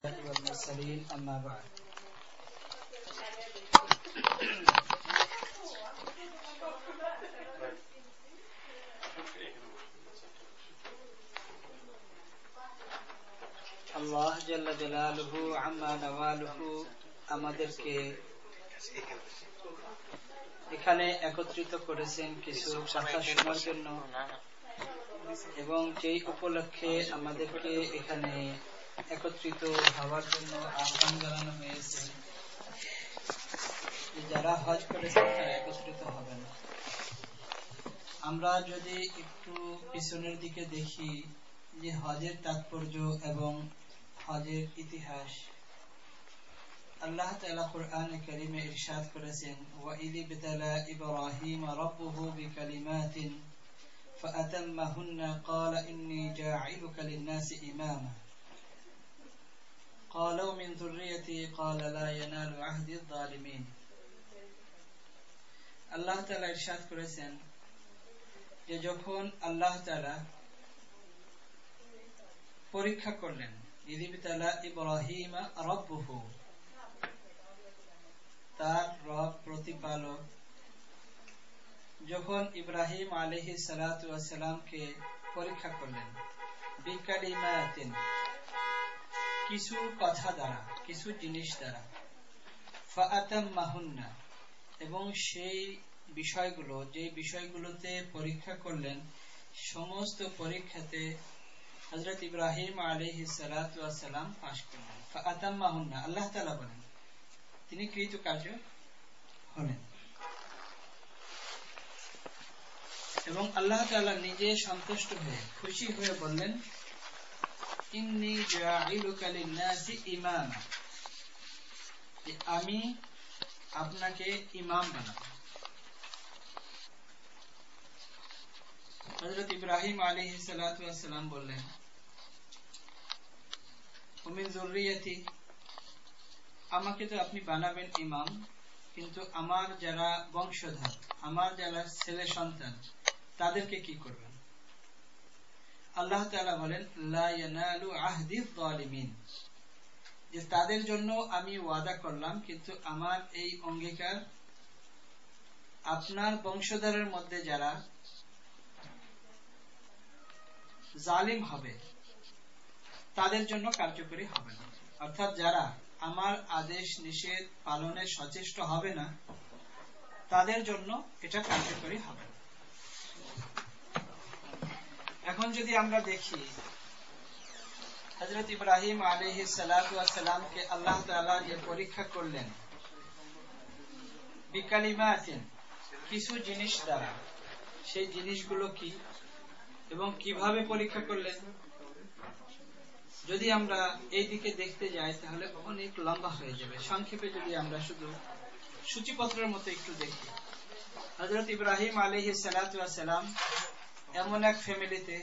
والمرسلين أما بعد আল্লাহ জাল্লা জালালুহু আম্মা নাওয়ালুহু আমাদেরকে এখানে একত্রিত করেছেন কিছু কথা শোনার জন্য এবং যেই উপলক্ষে আমাদেরকে এখানে একত্রিত হওয়ার জন্য আহ্বান জানানো হয়েছে। যারা হজ করেছেন তারা একত্রিত হবেন। আমরা যদি একটু পিছনের দিকে দেখি যে হজের তাৎপর্য এবং হজের ইতিহাস, আল্লাহ তাআলা কুরআনে কারীমে ইরশাদ করেছেন, ওয়াইদ ইবতালা ইব্রাহিম রাব্বুহু বিকালিমাতিন ফাআতাম্মাহুন্না ক্বালা ইন্নী জাঈলুকা লিন-নাসি ইমামা ক্বালু মিন যুররিয়্যাতি ক্বালা লা ইয়ানালু আহদিয যালিমিন। আল্লাহ তাআলা ইরশাদ করেছেন যে যখন আল্লাহ তাআলা পরীক্ষা করলেন, ইযিবতালা ইব্রাহিম রাব্বুহু, তার রব প্রতিপালক যখন ইব্রাহিম আলাইহিস সালাতু ওয়াস সালামকে পরীক্ষা করলেন, বিকালিমাতিন, কিছু কথা দ্বারা, কিছু জিনিস দ্বারা, ফাআতাম্মাহুন্না, এবং সেই বিষয়গুলো, যে বিষয়গুলোতে পরীক্ষা করলেন, সমস্ত পরীক্ষাতে হযরত ইব্রাহিম আলাইহিস সালাতু ওয়াস সালাম পাশ করলেন। ফাআতাম্মাহুন্না, আল্লাহ তাআলা বলেন, তিনি কৃতকার্য হলেন। এবং আল্লাহ তাআলা নিজে সন্তুষ্ট হয়ে, খুশি হয়ে বললেন, ইন্নী জাঈলুকা লিন-নাসি ইমামা, যে আমি আপনাকে ইমাম বানাবো। হযরত ইব্রাহিম আলাইহিস সালাতু ওয়াস সালাম বললেন, মিন যুররিয়্যাতি, আমাকে তো আপনি বানাবেন ইমাম, কিন্তু আমার যারা বংশধর, আমার যারা ছেলে সন্তান, তাদেরকে কি করবেন? আল্লাহ তাআলা বলেন, লা ইয়ানালু আহদিয যালিমিন, যে তাদের জন্য আমি ওয়াদা করলাম, কিন্তু আমার এই অঙ্গীকার আপনার বংশধরের মধ্যে যারা জালিম হবে তাদের জন্য কার্যকরী হবে না। অর্থাৎ যারা আমার আদেশ নিষেধ পালনে সচেষ্ট হবে না, তাদের জন্য এটা কার্যকরী হবে না। এখন যদি আমরা দেখি, হযরত ইব্রাহিম আলাইহিস সালাতু ওয়াস সালামকে আল্লাহ তাআলা যে পরীক্ষা করলেন, বিকালিমাতিন, কিছু জিনিস দ্বারা, সেই জিনিসগুলো কি এবং কিভাবে পরীক্ষা করলেন, যদি আমরা এই দিকে দেখতে যাই তাহলে অনেক লম্বা হয়ে যাবে। সংক্ষেপে যদি আমরা শুধু সূচিপত্রের মতো একটু দেখি, হযরত ইব্রাহিম আলাইহিস সালাতু ওয়াস সালাম এমন এক ফ্যামিলিতে,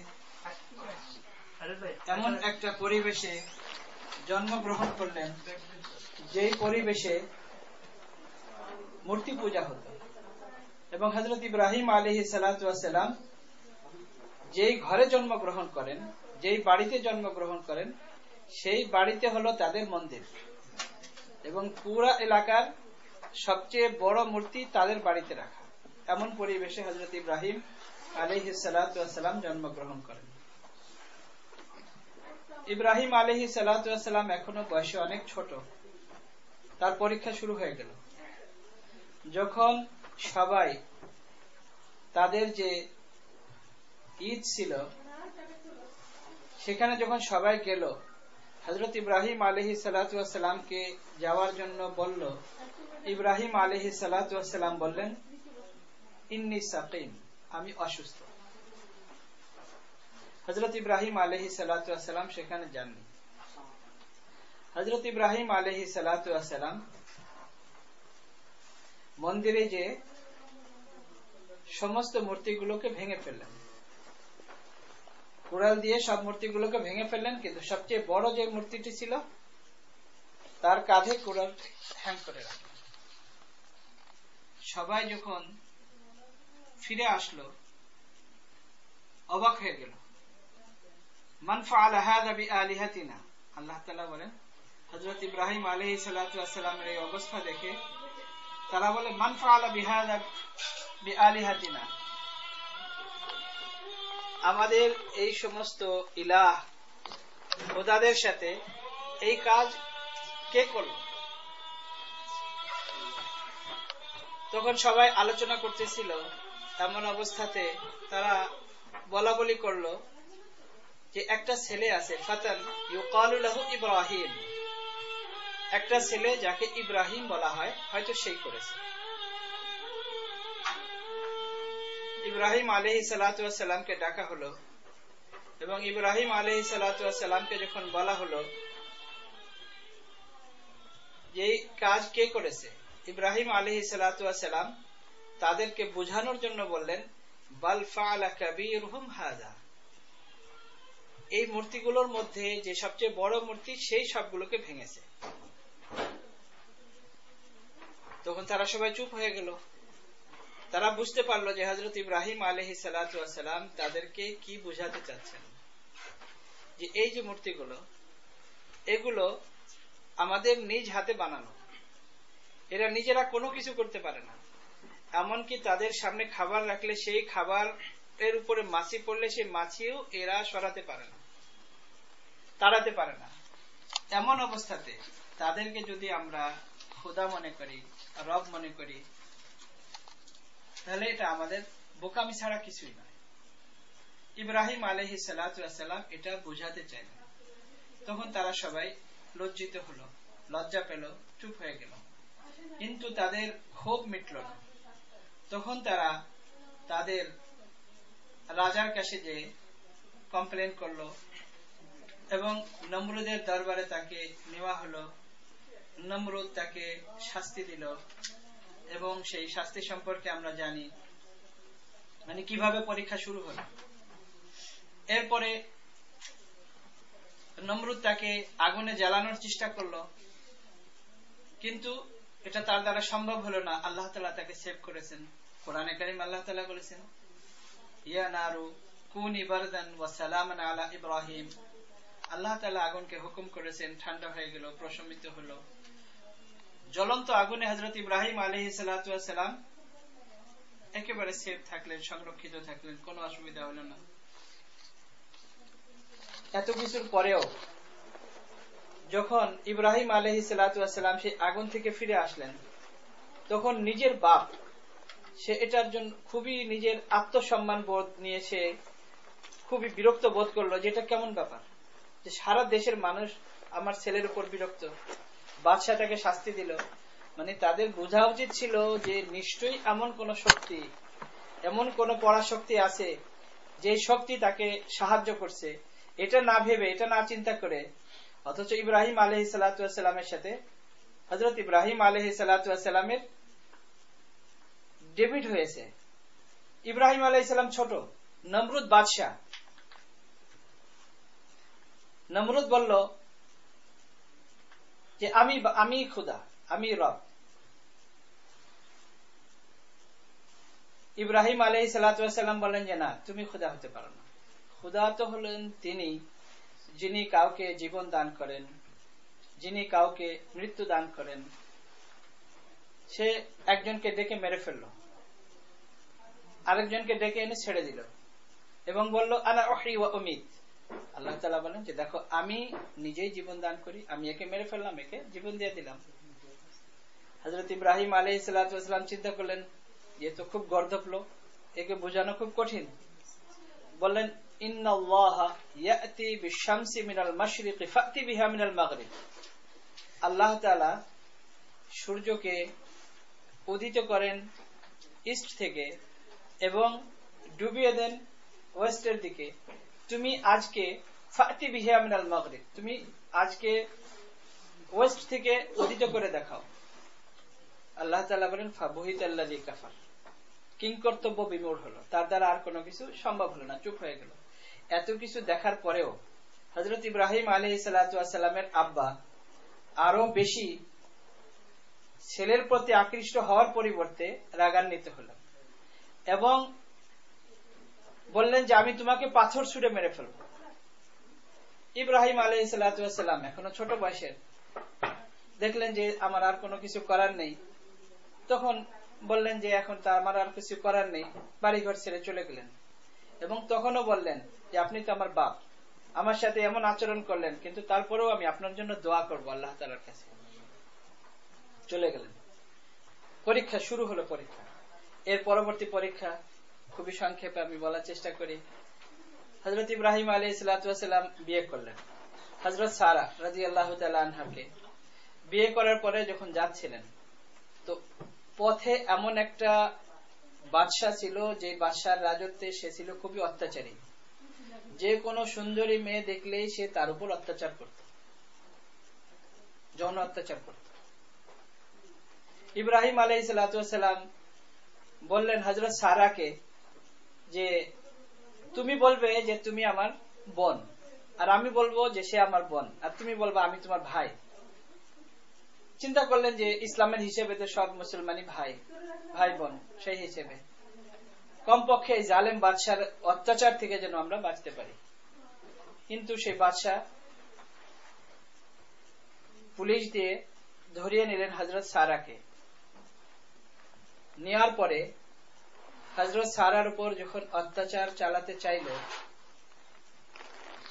এমন একটা পরিবেশে জন্মগ্রহণ করলেন, যেই পরিবেশে মূর্তি পূজা হতো। এবং হযরত ইব্রাহিম আলাইহিস সালাতু ওয়াস সালাম যেই ঘরে জন্মগ্রহণ করেন, যেই বাড়িতে জন্মগ্রহণ করেন, সেই বাড়িতে হলো তাদের মন্দির, এবং পুরা এলাকার সবচেয়ে বড় মূর্তি তাদের বাড়িতে রাখা। এমন পরিবেশে হযরত ইব্রাহিম আলাইহিস সালাতু ওয়াস সালাম জন্মগ্রহণ করেন। ইব্রাহিম আলাইহিস সালাতু ওয়াস সালাম এখনো বয়সে অনেক ছোট। তার পরীক্ষা শুরু হয়ে গেল যখন সবাই, তাদের যে ঈদ ছিল সেখানে যখন সবাই গেল, হযরত ইব্রাহিম আলাইহিস সালাতু ওয়াস সালামকে যাওয়ার জন্য বলল। ইব্রাহিম আলাইহিস সালাতু ওয়াস সালাম বললেন, ইন্নী সাকিম, আমি অসুস্থ। হযরত ইব্রাহিম আলাইহিস সালাতু ওয়াস সালাম সেখানে যাননি। হযরত ইব্রাহিম আলাইহিস সালাতু ওয়াস সালাম মন্দিরে যে সমস্ত মূর্তিগুলোকে ভেঙে ফেললেন, কুড়াল দিয়ে সব মূর্তিগুলোকে ভেঙে ফেললেন, কিন্তু সবচেয়ে বড় যে মূর্তিটি ছিল তার কাঁধে কুড়াল হ্যাং করে রাখলেন। সবাই যখন ফিরে আসলো অবাক হয়ে গেল, মান ফাআলা হাযা বিআলিহাতিনা, আল্লাহ তাআলা বলেন হযরত ইব্রাহিম আলাইহিস সালাতু ওয়াস সালামের এই অবস্থা দেখে তারা বলে, মান ফাআলা বিহাযা বিআলিহাতিনা, আমাদের এই সমস্ত ইলাহ খোদাদের সাথে এই কাজ কে করল? তখন সবাই আলোচনা করতেছিল, এমন অবস্থাতে তারা বলা বলি করলো যে একটা ছেলে আছে, ফাতান ইউকালু লাহু ইব্রাহিম, একটা ছেলে যাকে ইব্রাহিম বলা হয়, হয়তো সেই করেছে। ইব্রাহিম আলাইহিস সালাতু ওয়াস সালামকে ডাকা হলো এবং ইব্রাহিম আলাইহিস সালাতু ওয়াস সালামকে যখন বলা হলো যে এই কাজ কে করেছে, ইব্রাহিম আলাইহিস সালাতু ওয়াস সালাম তাদেরকে বোঝানোর জন্য বললেন, বাল ফাআলা কাবীরুহুম হাযা, এই মূর্তিগুলোর মধ্যে যে সবচেয়ে বড় মূর্তি সেই সবগুলোকে ভেঙেছে। তখন তারা সবাই চুপ হয়ে গেল। তারা বুঝতে পারলো যে হযরত ইব্রাহিম আলাইহিস সালাতু ওয়াস সালাম তাদেরকে কি বোঝাতে চাচ্ছেন, যে এই যে মূর্তিগুলো, এগুলো আমাদের নিজ হাতে বানানো, এরা নিজেরা কোনো কিছু করতে পারে না। এমনকি তাদের সামনে খাবার রাখলে সেই খাবার এর উপরে মাছি পড়লে সেই মাছিও এরা সরাতে পারে না, তাড়াতে পারে না। এমন অবস্থাতে তাদেরকে যদি আমরা খোদা মনে করি, রব মনে করি, তাহলে এটা আমাদের বোকামি ছাড়া কিছুই নয়। ইব্রাহিম আলাইহিস সালাতু ওয়াস সালাম এটা বোঝাতে চাইলেন। তখন তারা সবাই লজ্জিত হলো, লজ্জা পেল, চুপ হয়ে গেল। কিন্তু তাদের ক্ষোভ মিটল না। তখন তারা তাদের রাজার কাছে যে কমপ্লেন করলো এবং নমরুদের দরবারে তাকে নেওয়া হলো। নমরুদ তাকে শাস্তি দিল এবং সেই শাস্তি সম্পর্কে আমরা জানি, মানে কিভাবে পরীক্ষা শুরু হলো। এরপরে নমরুদ তাকে আগুনে জ্বালানোর চেষ্টা করলো, কিন্তু এটা তার দ্বারা সম্ভব হলো না। আল্লাহ তাআলা তাকে সেভ করেছেন। কোরআনে কারীম আল্লাহ তাআলা বলেছেন, ইয়া নারু কুনি বারদান ওয়া সালামান আলা ইব্রাহিম, আল্লাহ তাআলা আগুনকে হুকুম করেছেন, ঠান্ডা হয়ে গেল, প্রশমিত হলো। জ্বলন্ত আগুনে হযরত ইব্রাহিম আলাইহিস সালাতু ওয়াস সালাম একেবারে সেফ থাকলেন, সংরক্ষিত থাকলেন, কোনো অসুবিধা হলো না। এত কিছুর পরেও যখন ইব্রাহিম আলাইহিস সালাতু ওয়াস সালাম সেই আগুন থেকে ফিরে আসলেন, তখন নিজের বাপ, সে এটার জন্য খুবই নিজের আত্মসম্মান বোধ নিয়ে সে খুবই বিরক্ত বোধ করলো, যেটা কেমন ব্যাপার যে সারা দেশের মানুষ আমার ছেলের উপর বিরক্ত, বাদশাহ তাকে শাস্তি দিল। মানে তাদের বোঝা উচিত ছিল যে নিশ্চয়ই এমন কোন শক্তি, এমন কোন পরাশক্তি আছে যে শক্তি তাকে সাহায্য করছে। এটা না ভেবে, এটা না চিন্তা করে, অথচ ইব্রাহিম আলাইহিস সালাতু ওয়াস সালামের সাথে হযরত ইব্রাহিম আলাইহিস সালাতু ওয়াস সালামের ডেভিড হয়েছে। ইব্রাহিম আলাইহিস সালাম ছোট, নমরুদ বাদশাহ। নমরুদ বলল যে আমি খোদা, আমি রব। ইব্রাহিম আলাইহিস সালাতু ওয়াস সালাম বলেন যে না, তুমি খোদা হতে পারো না। খোদা তো হলেন তিনি যিনি কাউকে জীবন দান করেন, যিনি কাউকে মৃত্যু দান করেন। সে একজনকে ডেকে মেরে ফেললো, আরেকজনকে ডেকে এনে ছেড়ে দিল এবং বলল, আনা উহয়ি ওয়া উমীত। আল্লাহ তাআলা বলেন যে দেখো, আমি নিজেই জীবন দান করি, আমি একে মেরে ফেললাম, একে জীবন দিয়ে দিলাম। হযরত ইব্রাহিম আলাইহিস সালাতু ওয়াস সালাম চিন্তা করলেন, এ তো খুব গর্দভ লোক, একে বোঝানো খুব কঠিন। বললেন, ইন্নাল্লাহা ইয়াতি বিশ-শামসি মিনাল মাশরিকি ফাতি বিহা মিনাল মাগরিব। আল্লাহ তাআলা সূর্যকে উদিত করেন ইস্ট থেকে এবং ডুবিয়ে দেন ওয়েস্টের দিকে। তুমি আজকে ফাতি বিহা মিনাল মাগরিব, তুমি আজকে ওয়েস্ট থেকে উদিত করে দেখাও। আল্লাহ তাআলা বলেন, ফাবুহিতাল্লাযী কাফার, কিংকর্তব্য বিমূঢ় হলো, তার দ্বারা আর কোনো কিছু সম্ভব হলো না, চুপ হয়ে গেল। এত কিছু দেখার পরেও হযরত ইব্রাহিম আলাইহিস সালাতু ওয়াস সালামের আব্বা আরো বেশি ছেলের প্রতি আকৃষ্ট হওয়ার পরিবর্তে রাগান্বিত হলেন এবং বললেন যে আমি তোমাকে পাথর ছুঁড়ে মেরে ফেলবো। ইব্রাহিম আলাইহিস সালাতু ওয়াস সালাম এখনো ছোট বয়সের, দেখলেন যে আমার আর কোনো কিছু করার নেই, তখন বললেন যে এখন তা আমার আর কিছু করার নেই, বাড়িঘর ছেড়ে চলে গেলেন। এবং তখনও বললেন যে আপনি তো আমার বাপ, আমার সাথে এমন আচরণ করলেন, কিন্তু তারপরেও আমি আপনার জন্য দোয়া করবো আল্লাহ তাআলার কাছে। চলে গেলেন। পরীক্ষা শুরু হলো। পরীক্ষা, এর পরবর্তী পরীক্ষা খুবই সংক্ষেপে আমি বলার চেষ্টা করি। হযরত ইব্রাহিম আলাইহিস সালাম বিয়ে করলেন হযরত সারা রাদিয়াল্লাহু তাআলা আনহাকে। বিয়ে করার পরে যখন যাচ্ছিলেন, তো পথে এমন একটা বাদশা ছিল, যে বাদশার রাজত্বে সে ছিল খুবই অত্যাচারী। যে কোনো সুন্দরী মেয়ে দেখলেই সে তার উপর অত্যাচার করত, যৌন অত্যাচার করত। ইব্রাহিম আলাইহিস সালাম বললেন হযরত সারাকে যে তুমি বলবে যে তুমি আমার বোন, আর আমি বলবো যে সে আমার বোন, আর তুমি বলবা আমি তোমার ভাই। চিন্তা করলেন যে ইসলামের হিসেবে তো সব মুসলমানই ভাই, ভাই বোন, সেই হিসেবে কমপক্ষে এই জালেম বাদশার অত্যাচার থেকে যেন আমরা বাঁচতে পারি। কিন্তু সেই বাদশাহ পুলিশ দিয়ে ধরিয়ে নিলেন হযরত সারাকে। নেওয়ার পরে হযরত সারার উপর যখন অত্যাচার চালাতে চাইল,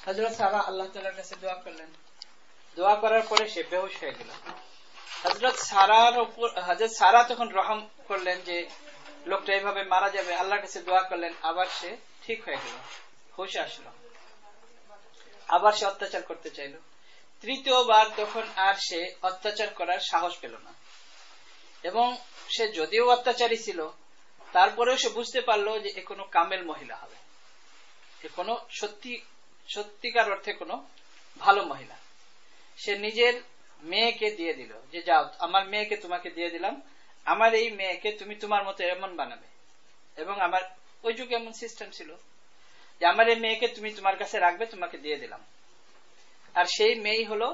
হযরত সারা আল্লাহ তাআলার কাছে দোয়া করলেন। দোয়া করার পরে সে বেহুশ হয়ে গেল। হযরত সারা তখন রহম করলেন যে লোকটা এইভাবে মারা যাবে, আল্লাহর কাছে দোয়া করলেন, আবার সে ঠিক হয়ে গেল, হুঁশ আসলো। আবার সে অত্যাচার করতে চাইল। তৃতীয়বার তখন আর সে অত্যাচার করার সাহস পেল না। এবং সে যদিও অত্যাচারী ছিল, তারপরেও সে বুঝতে পারলো যে এ কোনো কামেল মহিলা হবে, এ কোনো সত্যিকার অর্থে কোনো ভালো মহিলা। সে নিজের মেয়েকে দিয়ে দিল যে যাও, আমার মেয়েকে তোমাকে দিয়ে দিলাম, আমার এই মেয়েকে তুমি তোমার মতো এমন বানাবে। এবং আমার ওই যুগে এমন সিস্টেম ছিল যে আমার এই মেয়েকে তুমি তোমার কাছে রাখবে, তোমাকে দিয়ে দিলাম। আর সেই মেয়ে হলো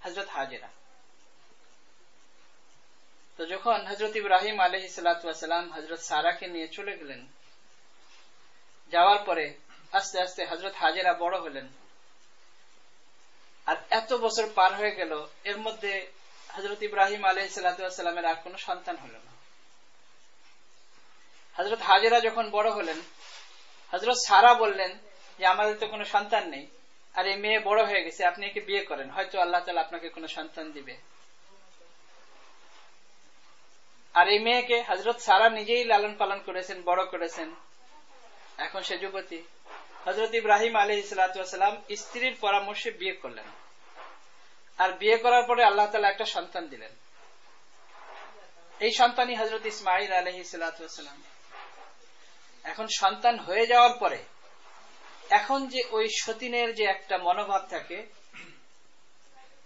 হযরত হাজেরা। তো যখন হযরত ইব্রাহিম আলাইহিস সালাম হযরত সারাকে নিয়ে চলে গেলেন, যাওয়ার পরে আস্তে আস্তে হযরত হাজেরা বড় হলেন। আর এত বছর পার হয়ে গেল, এর মধ্যে হযরত ইব্রাহিম আলাইহিস সালামের আর কোনো সন্তান হলো না। হযরত হাজেরা যখন বড় হলেন, হযরত সারা বললেন যে আমাদের তো কোনো সন্তান নেই, আর এই মেয়ে বড় হয়ে গেছে, আপনি একে বিয়ে করেন, হয়তো আল্লাহ তাআলা আপনাকে কোনো সন্তান দিবে। আর এই মেয়েকে হযরত সারা নিজেই লালন পালন করেছেন, বড় করেছেন। এখন সে যুবতী। হযরত ইব্রাহিম আলাইহিস সালাম স্ত্রীর পরামর্শে বিয়ে করলেন। আর বিয়ে করার পরে আল্লাহ তাআলা একটা সন্তান দিলেন। এই সন্তানই হযরত ইসমাঈল আলাইহিস সালাম। এখন সন্তান হয়ে যাওয়ার পরে এখন যে ওই সতীনের যে একটা মনোভাব থাকে,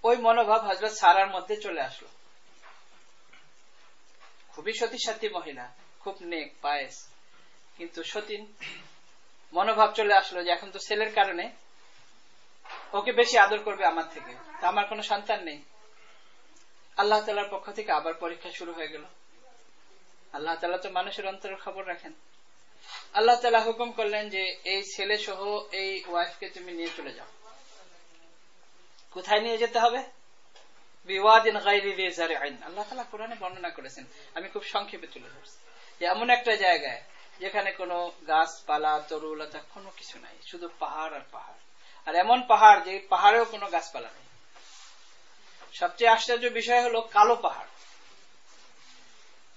ওই মনোভাব হযরত সারার মধ্যে চলে আসলো। খুবই সতীসাথী মহিলা, খুব নেক পায়েস, কিন্তু সতীন মনোভাব চলে আসলো যে এখন তো ছেলের কারণে ওকে বেশি আদর করবে আমার থেকে, তা আমার কোনো সন্তান নেই। আল্লাহ তাআলার পক্ষ থেকে আবার পরীক্ষা শুরু হয়ে গেল। আল্লাহ তাআলা তো মানুষের অন্তরের খবর রাখেন। আল্লাহ তাআলা হুকুম করলেন যে এই ছেলে সহ এই ওয়াইফকে তুমি নিয়ে চলে যাও। কোথায় নিয়ে যেতে হবে? বিওয়াদিন গায়রি যি যারইন। আল্লাহ তাআলা কোরআনে বর্ণনা করেছেন, আমি খুব সংক্ষেপে তুলে ধরছি, যে এমন একটা জায়গায় যেখানে কোনো গাছপালা তরুলতা কোনো কিছু নাই, শুধু পাহাড় আর পাহাড়। আর এমন পাহাড় যে পাহাড়েও কোনো গাছপালা নেই। সবচেয়ে আশ্চর্য বিষয় হলো কালো পাহাড়।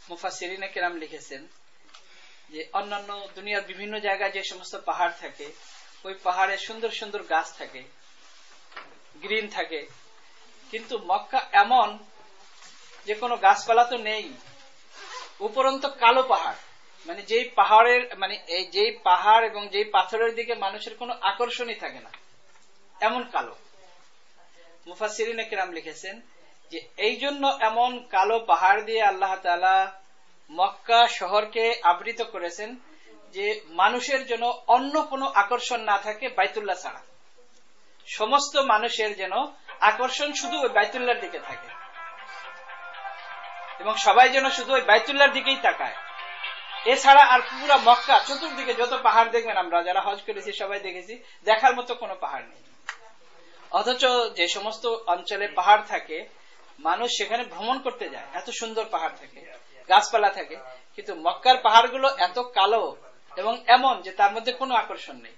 মুফাসসিরিনে কেরাম লিখেছেন যে অন্যান্য দুনিয়ার বিভিন্ন জায়গায় যে সমস্ত পাহাড় থাকে, ওই পাহাড়ে সুন্দর সুন্দর গাছ থাকে, গ্রিন থাকে, কিন্তু মক্কা এমন যে কোনো গাছপালা তো নেই, উপরন্তু কালো পাহাড়। মানে যেই পাহাড়ের যেই পাহাড় এবং যেই পাথরের দিকে মানুষের কোনো আকর্ষণই থাকে না, এমন কালো। মুফাসসিরিনে কেরাম লিখেছেন যে এই জন্য এমন কালো পাহাড় দিয়ে আল্লাহ তাআলা মক্কা শহরকে আবৃত করেছেন, যে মানুষের জন্য অন্য কোনো আকর্ষণ না থাকে বাইতুল্লাহ ছাড়া। সমস্ত মানুষের যেন আকর্ষণ শুধু ওই বাইতুল্লাহর দিকে থাকে, এবং সবাই যেন শুধু ওই বাইতুল্লাহর দিকেই তাকায়। এছাড়া আর পুরো মক্কা চতুর্দিকে যত পাহাড় দেখবেন, আমরা যারা হজ করেছি সবাই দেখেছি, দেখার মতো কোনো পাহাড় নেই। অথচ যে সমস্ত অঞ্চলে পাহাড় থাকে, মানুষ সেখানে ভ্রমণ করতে যায়, এত সুন্দর পাহাড় থাকে, গাছপালা থাকে, কিন্তু মক্কার পাহাড়গুলো এত কালো এবং এমন যে তার মধ্যে কোনো আকর্ষণ নেই।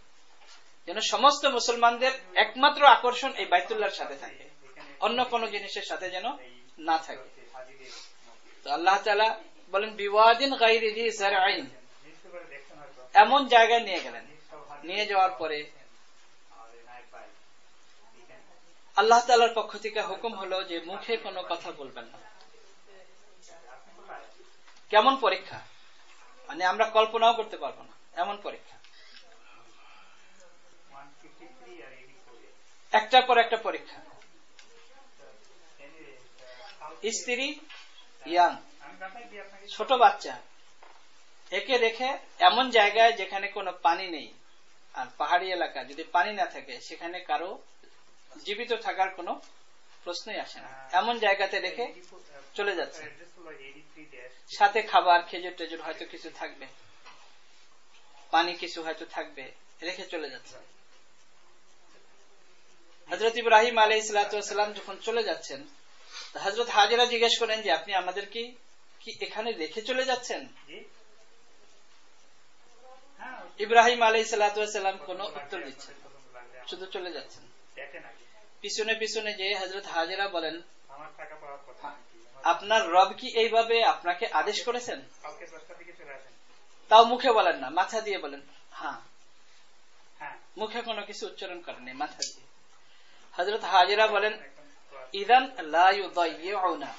যেন সমস্ত মুসলমানদের একমাত্র আকর্ষণ এই বাইতুল্লাহর সাথে থাকে, অন্য কোন জিনিসের সাথে যেন না থাকে। তো আল্লাহ তাআলা বলেন বিওয়াদিন গায়রি যি যারঈন, এমন জায়গায় নিয়ে গেলেন। নিয়ে যাওয়ার পরে আল্লাহ তাআলার পক্ষ থেকে হুকুম হলো যে মুখে কোনো কথা বলবেন না। কেমন পরীক্ষা, মানে আমরা কল্পনাও করতে পারবো না এমন পরীক্ষা। একটার পর একটা পরীক্ষা। স্ত্রী ইয়াং, ছোট বাচ্চা, একে রেখে এমন জায়গায় যেখানে কোনো পানি নেই, আর পাহাড়ি এলাকা যদি পানি না থাকে সেখানে কারো জীবিত থাকার কোনো প্রশ্নই আসে না, এমন জায়গাতে রেখে চলে যাচ্ছে। সাথে খাবার, খেজুর টেজুর হয়তো কিছু থাকবে, পানি কিছু হয়তো থাকবে, রেখে চলে যাচ্ছে। হযরত ইব্রাহিম আলাইহিস সালাম যখন চলে যাচ্ছেন, হযরত হাজেরা জিজ্ঞেস করেন যে আপনি আমাদের কি এখানে রেখে চলে যাচ্ছেন? ইব্রাহিম আলাইহিস সালাম কোনো উত্তর দিচ্ছেন, শুধু চলে যাচ্ছেন। পিছনে পিছনে যে হযরত হাজেরা বলেন, আপনার রব কি এইভাবে আপনাকে আদেশ করেছেন? তাও মুখে বলেন না, মাথা দিয়ে বলেন হ্যাঁ। মুখে কোনো কিছু উচ্চারণ করেননি, মাথা দিয়ে। হযরত হাজেরা বলেন ইদান লা ইউদাইয়ুনা,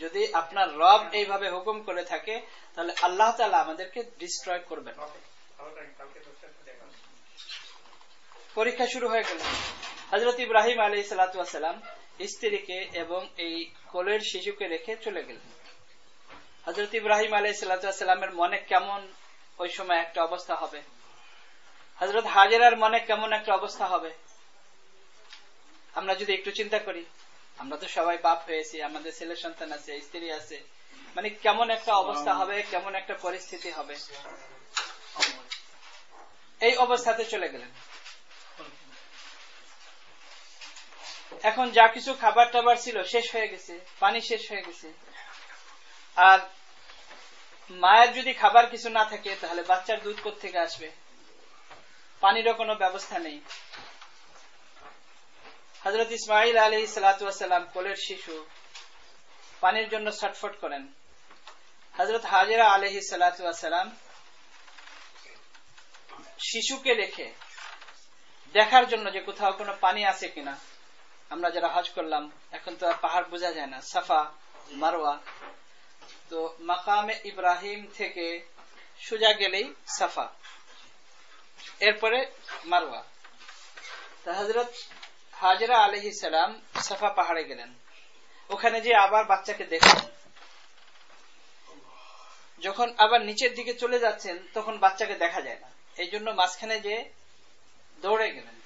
যদি আপনার রব এইভাবে হুকুম করে থাকে তাহলে আল্লাহ তাআলা আমাদেরকে ডিস্ট্রয় করবেন। পরীক্ষা শুরু হয়ে গেল। হযরত ইব্রাহিম আলাইহিস সালাম স্ত্রীকে এবং এই কোলের শিশুকে রেখে চলে গেলেন। হযরত ইব্রাহিম আলাইহিস সালামের মনে কেমন ওই সময় একটা অবস্থা হবে, হযরত হাজেরার মনে কেমন একটা অবস্থা হবে, আমরা যদি একটু চিন্তা করি। আমরা তো সবাই বাপ হয়েছি, আমাদের ছেলে সন্তান আছে, স্ত্রী আছে, মানে কেমন একটা অবস্থা হবে, কেমন একটা পরিস্থিতি হবে। এই অবস্থাতে চলে গেলেন। এখন যা কিছু খাবার টাবার ছিল শেষ হয়ে গেছে, পানি শেষ হয়ে গেছে, আর মায়ের যদি খাবার কিছু না থাকে তাহলে বাচ্চার দুধ কোত্থেকে আসবে? পানিরও কোনো ব্যবস্থা নেই। হযরত ইসমাঈল আলাইহিস সালাম কোলের শিশু, পানির জন্য ছটফট করেন। হযরত হাজেরা আলাইহিস সালাম শিশুকে রেখে দেখার জন্য যে কোথাও কোনো পানি আছে কিনা। আমরা যারা হজ করলাম, এখন তো পাহাড় বোঝা যায় না, সাফা মারওয়া, তো মাকামে ইব্রাহিম থেকে সোজা গেলেই সাফা, এরপরে মারওয়া। তা হযরত হাজেরা আলাইহিস সালাম সাফা পাহাড়ে গেলেন, ওখানে যে আবার বাচ্চাকে দেখলেন। যখন আবার নিচের দিকে চলে যাচ্ছেন তখন বাচ্চাকে দেখা যায় না, এই জন্য মাঝখানে যে দৌড়ে গেলেন।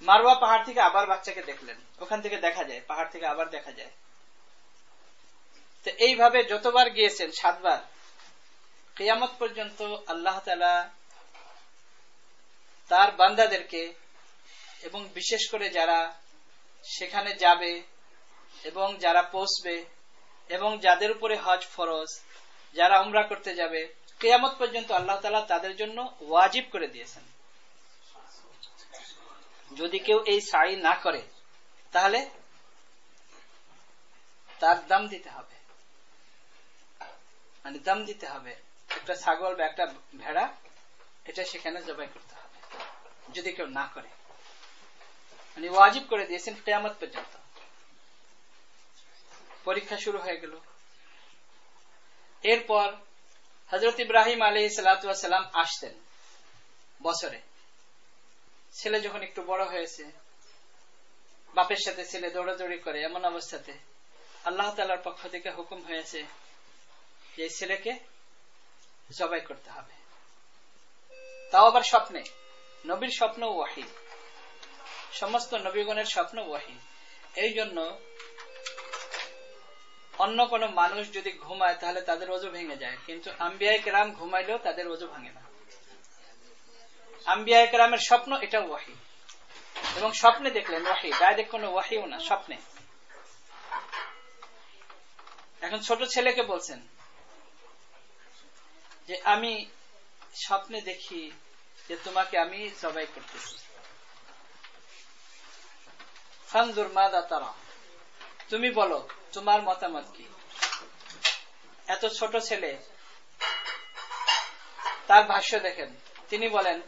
মারওয়া পাহাড় থেকে আবার বাচ্চাকে দেখলেন, ওখান থেকে দেখা যায়, পাহাড় থেকে আবার দেখা যায়। তো এইভাবে যতবার গিয়েছেন, 7 বার, কিয়ামত পর্যন্ত আল্লাহ তাআলা তার বান্দাদেরকে এবং বিশেষ করে যারা সেখানে যাবে এবং যারা পৌঁছবে এবং যাদের উপরে হজ ফরজ, যারা উমরা করতে যাবে, কিয়ামত পর্যন্ত আল্লাহ তাআলা তাদের জন্য ওয়াজিব করে দিয়েছেন। যদি কেউ এই সাই না করে তাহলে তার দাম দিতে হবে, মানে দাম দিতে হবে। একটা ছাগল বা একটা ভেড়া, এটা সেখানে জবাই করতে হবে যদি কেউ না করে, মানে ওয়াজিব করে দিয়েছেন কিয়ামত পর্যন্ত। পরীক্ষা শুরু হয়ে গেল। এরপর হযরত ইব্রাহিম আলাইহিস সালাম আসতেন বছরে। ছেলে যখন একটু বড় হয়েছে, বাপের সাথে ছেলে দৌড়াদৌড়ি করে, এমন অবস্থাতে আল্লাহ তাআলার পক্ষ থেকে হুকুম হয়েছে যে ছেলেকে জবাই করতে হবে। তাও আবার স্বপ্নে। নবীর স্বপ্ন ওয়াহী, সমস্ত নবীগণের স্বপ্ন ওয়াহী। এই জন্য অন্য কোন মানুষ যদি ঘুমায় তাহলে তাদের ওযু ভেঙে যায়, কিন্তু আম্বিয়া কেরাম ঘুমাইলেও তাদের ওযু ভাঙে না। আম্বিয়া কেরামের স্বপ্ন এটা ওয়াহী, এবং স্বপ্নে দেখলেন ওয়াহী, ডাইরেক্ট কোনো ওয়াহীও না, স্বপ্নে। এখন ছোট ছেলেকে বলছেন যে আমি স্বপ্নে দেখি যে তোমাকে আমি জবাই করতেছি, ফানজুর মাযা তারা, তুমি বলো তোমার মতামত কি। এত ছোট ছেলে, তার ভাষ্য দেখেন, তিনি বলেন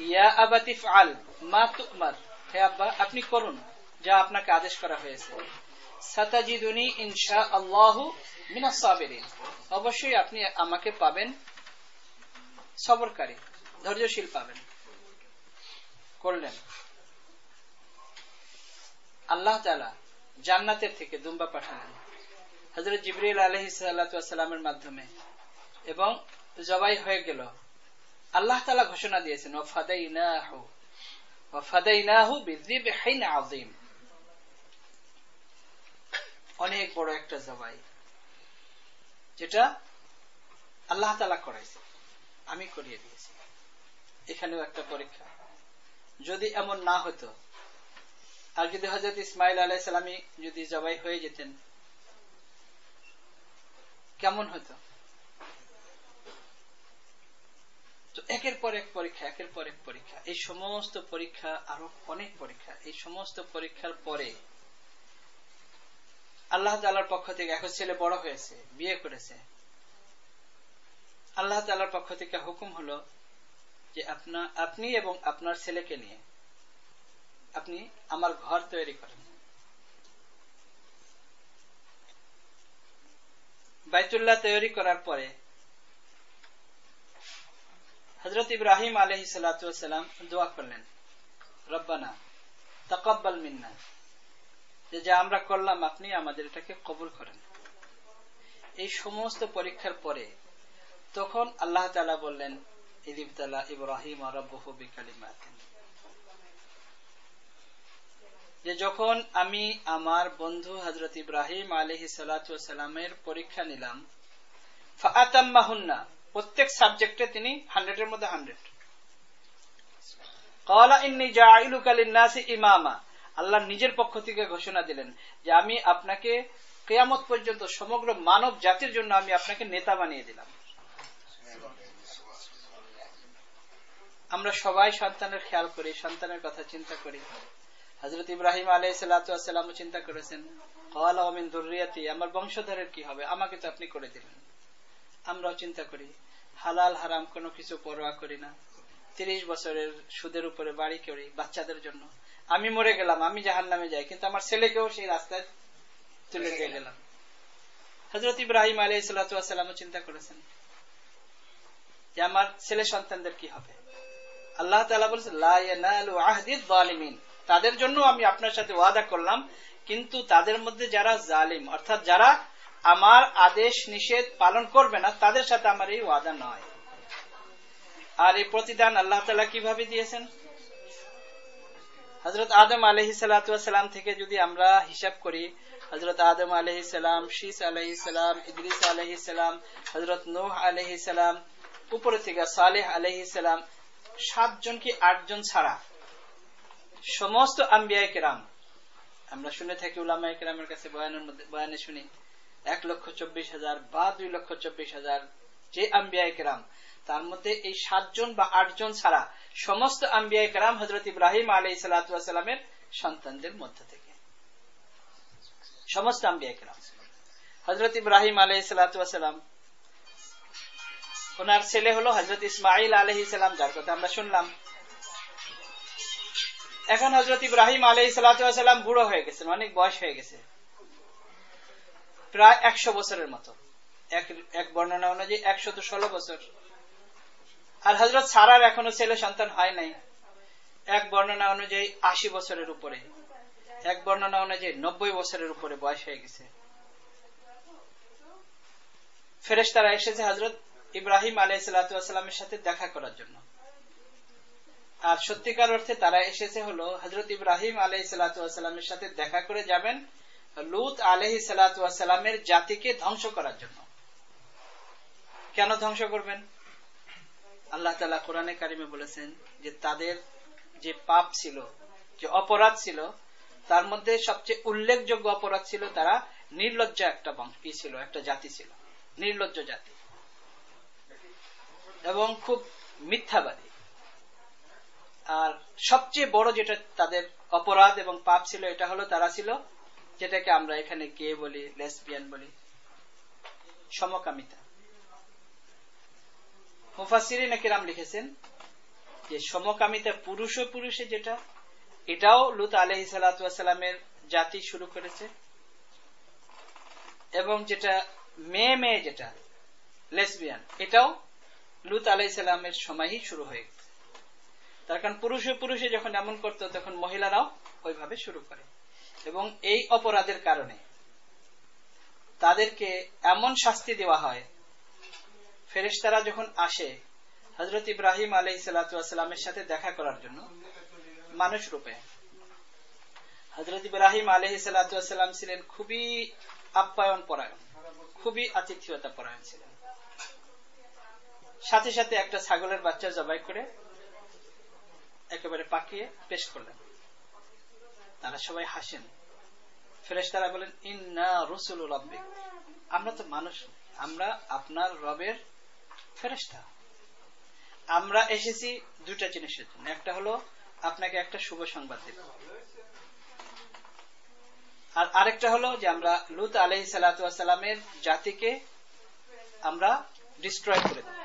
ইয়া আবাতি ফাআল মা তুমার, হে আব্বা আপনি করুন যা আপনাকে আদেশ করা হয়েছে। সাতাজিদুনি ইনশাআল্লাহু মিনাস সাবিরিন, অবশ্যই আপনি আমাকে পাবেন সবরকারী, ধৈর্যশীল পাবেন। করলেন। আল্লাহ তাআলা জান্নাতের থেকে দুম্বা পাঠালেন হযরত জিবরিল আলাইহিস সালাতু ওয়াস সালামের মাধ্যমে, এবং জবাই হয়ে গেল। আল্লাহ তাআলা ঘোষণা দিয়েছেন ওয়া ফাদাইনাহু বিযিবহিন আযীম, অনেক বড় একটা জবাই, যেটা আল্লাহ তাআলা করাইছে, আমি করিয়ে দিয়েছি। এখানেও একটা পরীক্ষা। যদি এমন না হতো, আর যদি হযরত ইসমাঈল আলাইহিস সালামই যদি জবাই হয়ে যেতেন, কেমন হতো? তো একের পর এক পরীক্ষা, একের পর এক পরীক্ষা, এই সমস্ত পরীক্ষা, আরো অনেক পরীক্ষা। এই সমস্ত পরীক্ষার পরে আল্লাহ তাআলার পক্ষ থেকে, এখন ছেলে বড় হয়েছে, বিয়ে করেছে, আল্লাহ তাআলার পক্ষ থেকে হুকুম হলো যে আপনি এবং আপনার ছেলেকে নিয়ে আপনি আমার ঘর তৈরি করেন। বাইতুল্লাহ তৈরি করার পরে হযরত ইব্রাহিম আলাইহিস সালাতু ওয়াস সালাম দোয়া করলেন, রব্বানা তাকাব্বাল মিন্না, যে যা আমরা করলাম আপনি আমাদের এটাকে কবুল করেন। এই সমস্ত পরীক্ষার পরে তখন আল্লাহ তাআলা বললেন, ইযিবতালা ইব্রাহিম রাব্বুহু বিকালিমাতিন, যে যখন আমি আমার বন্ধু হযরত ইব্রাহিম আলাইহিস সালাতু ওয়াস সালামের পরীক্ষা নিলাম, ফাআতাম্মাহুন্না, প্রত্যেক সাবজেক্টে তিনি 100 এর মধ্যে 100। ক্বালা ইন্নী জাঈলুকা লিন-নাসি ইমামা, আল্লাহ নিজের পক্ষ থেকে ঘোষণা দিলেন যে আমি আপনাকে কিয়ামত পর্যন্ত সমগ্র মানব জাতির জন্য আমি আপনাকে নেতা বানিয়ে দিলাম। আমরা সবাই সন্তানের খেয়াল করি, সন্তানের কথা চিন্তা করি। হযরত ইব্রাহিম আলাইহিস সালাতু ওয়াস সালাম চিন্তা করেছেন, ক্বালা ওয়া মিন যুররিয়াতি, আমার বংশধরের কি হবে, আমাকে তো আপনি করে দিলেন। আমরাও চিন্তা করি, হালাল হারাম কোনো কিছু পরোয়া করি না, 30 বছরের সুদের উপরে বাড়ি করি বাচ্চাদের জন্য। আমি মরে গেলাম, আমি জাহান্নামে যাই, কিন্তু আমার ছেলেকেও সেই রাস্তায় তুলে দিয়ে গেলাম। হযরত ইব্রাহিম আলাইহিস সালাতু ওয়াস সালাম চিন্তা করেছেন যে আমার ছেলে সন্তানদের কি হবে। আল্লাহ তাআলা বলেছেন, লা ইয়ানালু আহদিয যালিমিন, তাদের জন্য আমি আপনার সাথে ওয়াদা করলাম, কিন্তু তাদের মধ্যে যারা জালিম, অর্থাৎ যারা আমার আদেশ নিষেধ পালন করবে না, তাদের সাথে আমার এই ওয়াদা নয়। আর এই প্রতিদান আল্লাহ তাআলা কিভাবে দিয়েছেন? হযরত আদম আলাইহিস সালাতু ওয়াস সালাম থেকে যদি আমরা হিসাব করি, হযরত আদম আলাইহিস সালাম, শীস আলাইহিস সালাম, ইদ্রিস আলাইহিস সালাম, হযরত নূহ আলাইহিস সালাম, উপরে থেকে সালেহ আলাইহিস সালাম, 7 জন কি 8 জন ছাড়া সমস্ত আম্বিয়ায়ে কেরাম, আমরা শুনে থাকি উলামায়ে কেরামের কাছে বয়ানে শুনি 1,24,000 বা 2,24,000 যে আম্বিয়ায়ে কেরাম, তার মধ্যে এই 7 জন বা 8 জন ছাড়া সমস্ত আম্বিয়ায়ে কেরাম হযরত ইব্রাহিম আলাইহিস সালাতু ওয়াস সালামের সন্তানদের মধ্য থেকে, সমস্ত আম্বিয়ায়ে কেরাম। হযরত ইব্রাহিম আলাইহিস সালাতু ওয়াস সালাম, ওনার ছেলে হলো হযরত ইসমাঈল আলাইহিস সালাম, যার কথা আমরা শুনলাম। এখন হযরত ইব্রাহিম আলাইহিস সালাতু ওয়াস সালাম বুড়ো হয়ে গেছেন, অনেক বয়স হয়ে গেছে, প্রায় 100 বছরের মতো। এক বর্ণনা অনুযায়ী 116 বছর। আর হযরত সারার এখনো ছেলে সন্তান হয় নাই, এক বর্ণনা অনুযায়ী 80 বছরের উপরে, এক বর্ণনা অনুযায়ী 90 বছরের উপরে বয়স হয়ে গেছে। ফেরেশতারা এসেছে হযরত ইব্রাহিম আলাইহিস সালাতু ওয়াস সালামের সাথে দেখা করার জন্য। আর সত্যিকার অর্থে তারা এসেছে হলো হযরত ইব্রাহিম আলাইহিস সালাতু ওয়াস সালামের সাথে দেখা করে যাবেন লূত আলাইহিস সালাতু ওয়াস সালামের জাতিকে ধ্বংস করার জন্য। কেন ধ্বংস করবেন? আল্লাহ তাআলা কোরআনে কারিমে বলেছেন যে তাদের যে পাপ ছিল, যে অপরাধ ছিল, তার মধ্যে সবচেয়ে উল্লেখযোগ্য অপরাধ ছিল তারা নির্লজ্জা একটা জাতি ছিল, নির্লজ্জ জাতি এবং খুব মিথ্যাবাদী। আর সবচেয়ে বড় যেটা তাদের অপরাধ এবং পাপ ছিল এটা হলো তারা ছিল যেটাকে আমরা এখানে গে বলি, লেসবিয়ান বলি, সমকামিতা। মুফাসসিরিনে কিরাম লিখেছেন যে সমকামিতা পুরুষ ও পুরুষে যেটা, এটাও লূত আলাইহিস সালাতু ওয়াস সালামের জাতি শুরু করেছে, এবং যেটা মেয়ে মেয়ে যেটা লেসবিয়ান, এটাও লূত আলাইহিস সালামের সময়ই শুরু হয়ে গেছে। তার কারণ পুরুষে পুরুষে যখন এমন করত তখন মহিলারাও ওইভাবে শুরু করে, এবং এই অপরাধের কারণে তাদেরকে এমন শাস্তি দেওয়া হয়, ফেরেশতারা যখন আসে হযরত ইব্রাহিম আলাইহিস সালাতু ওয়াস সালামের সাথে দেখা করার জন্য মানুষ রূপে, হযরত ইব্রাহিম আলাইহিস সালাতু ওয়াস সালাম ছিলেন খুবই আপ্যায়ন পরায়ণ, খুবই আতিথেয়তা পরায়ণ ছিলেন। সাথে সাথে একটা ছাগলের বাচ্চা জবাই করে একেবারে পাকিয়ে পেশ করলেন। তারা সবাই হাসেন। ফেরেশতারা বলেন, ইন্না রুসুলুর রাব্বিক, আমরা তো মানুষ, আমরা আপনার রবের ফেরেশতা, আমরা এসেছি দুটা জিনিসের জন্য। একটা হলো আপনাকে একটা শুভ সংবাদ দেব, আর আরেকটা হলো যে আমরা লূত আলাইহিস সালাতু ওয়াস সালামের জাতিকে আমরা ডিস্ট্রয় করে দেব।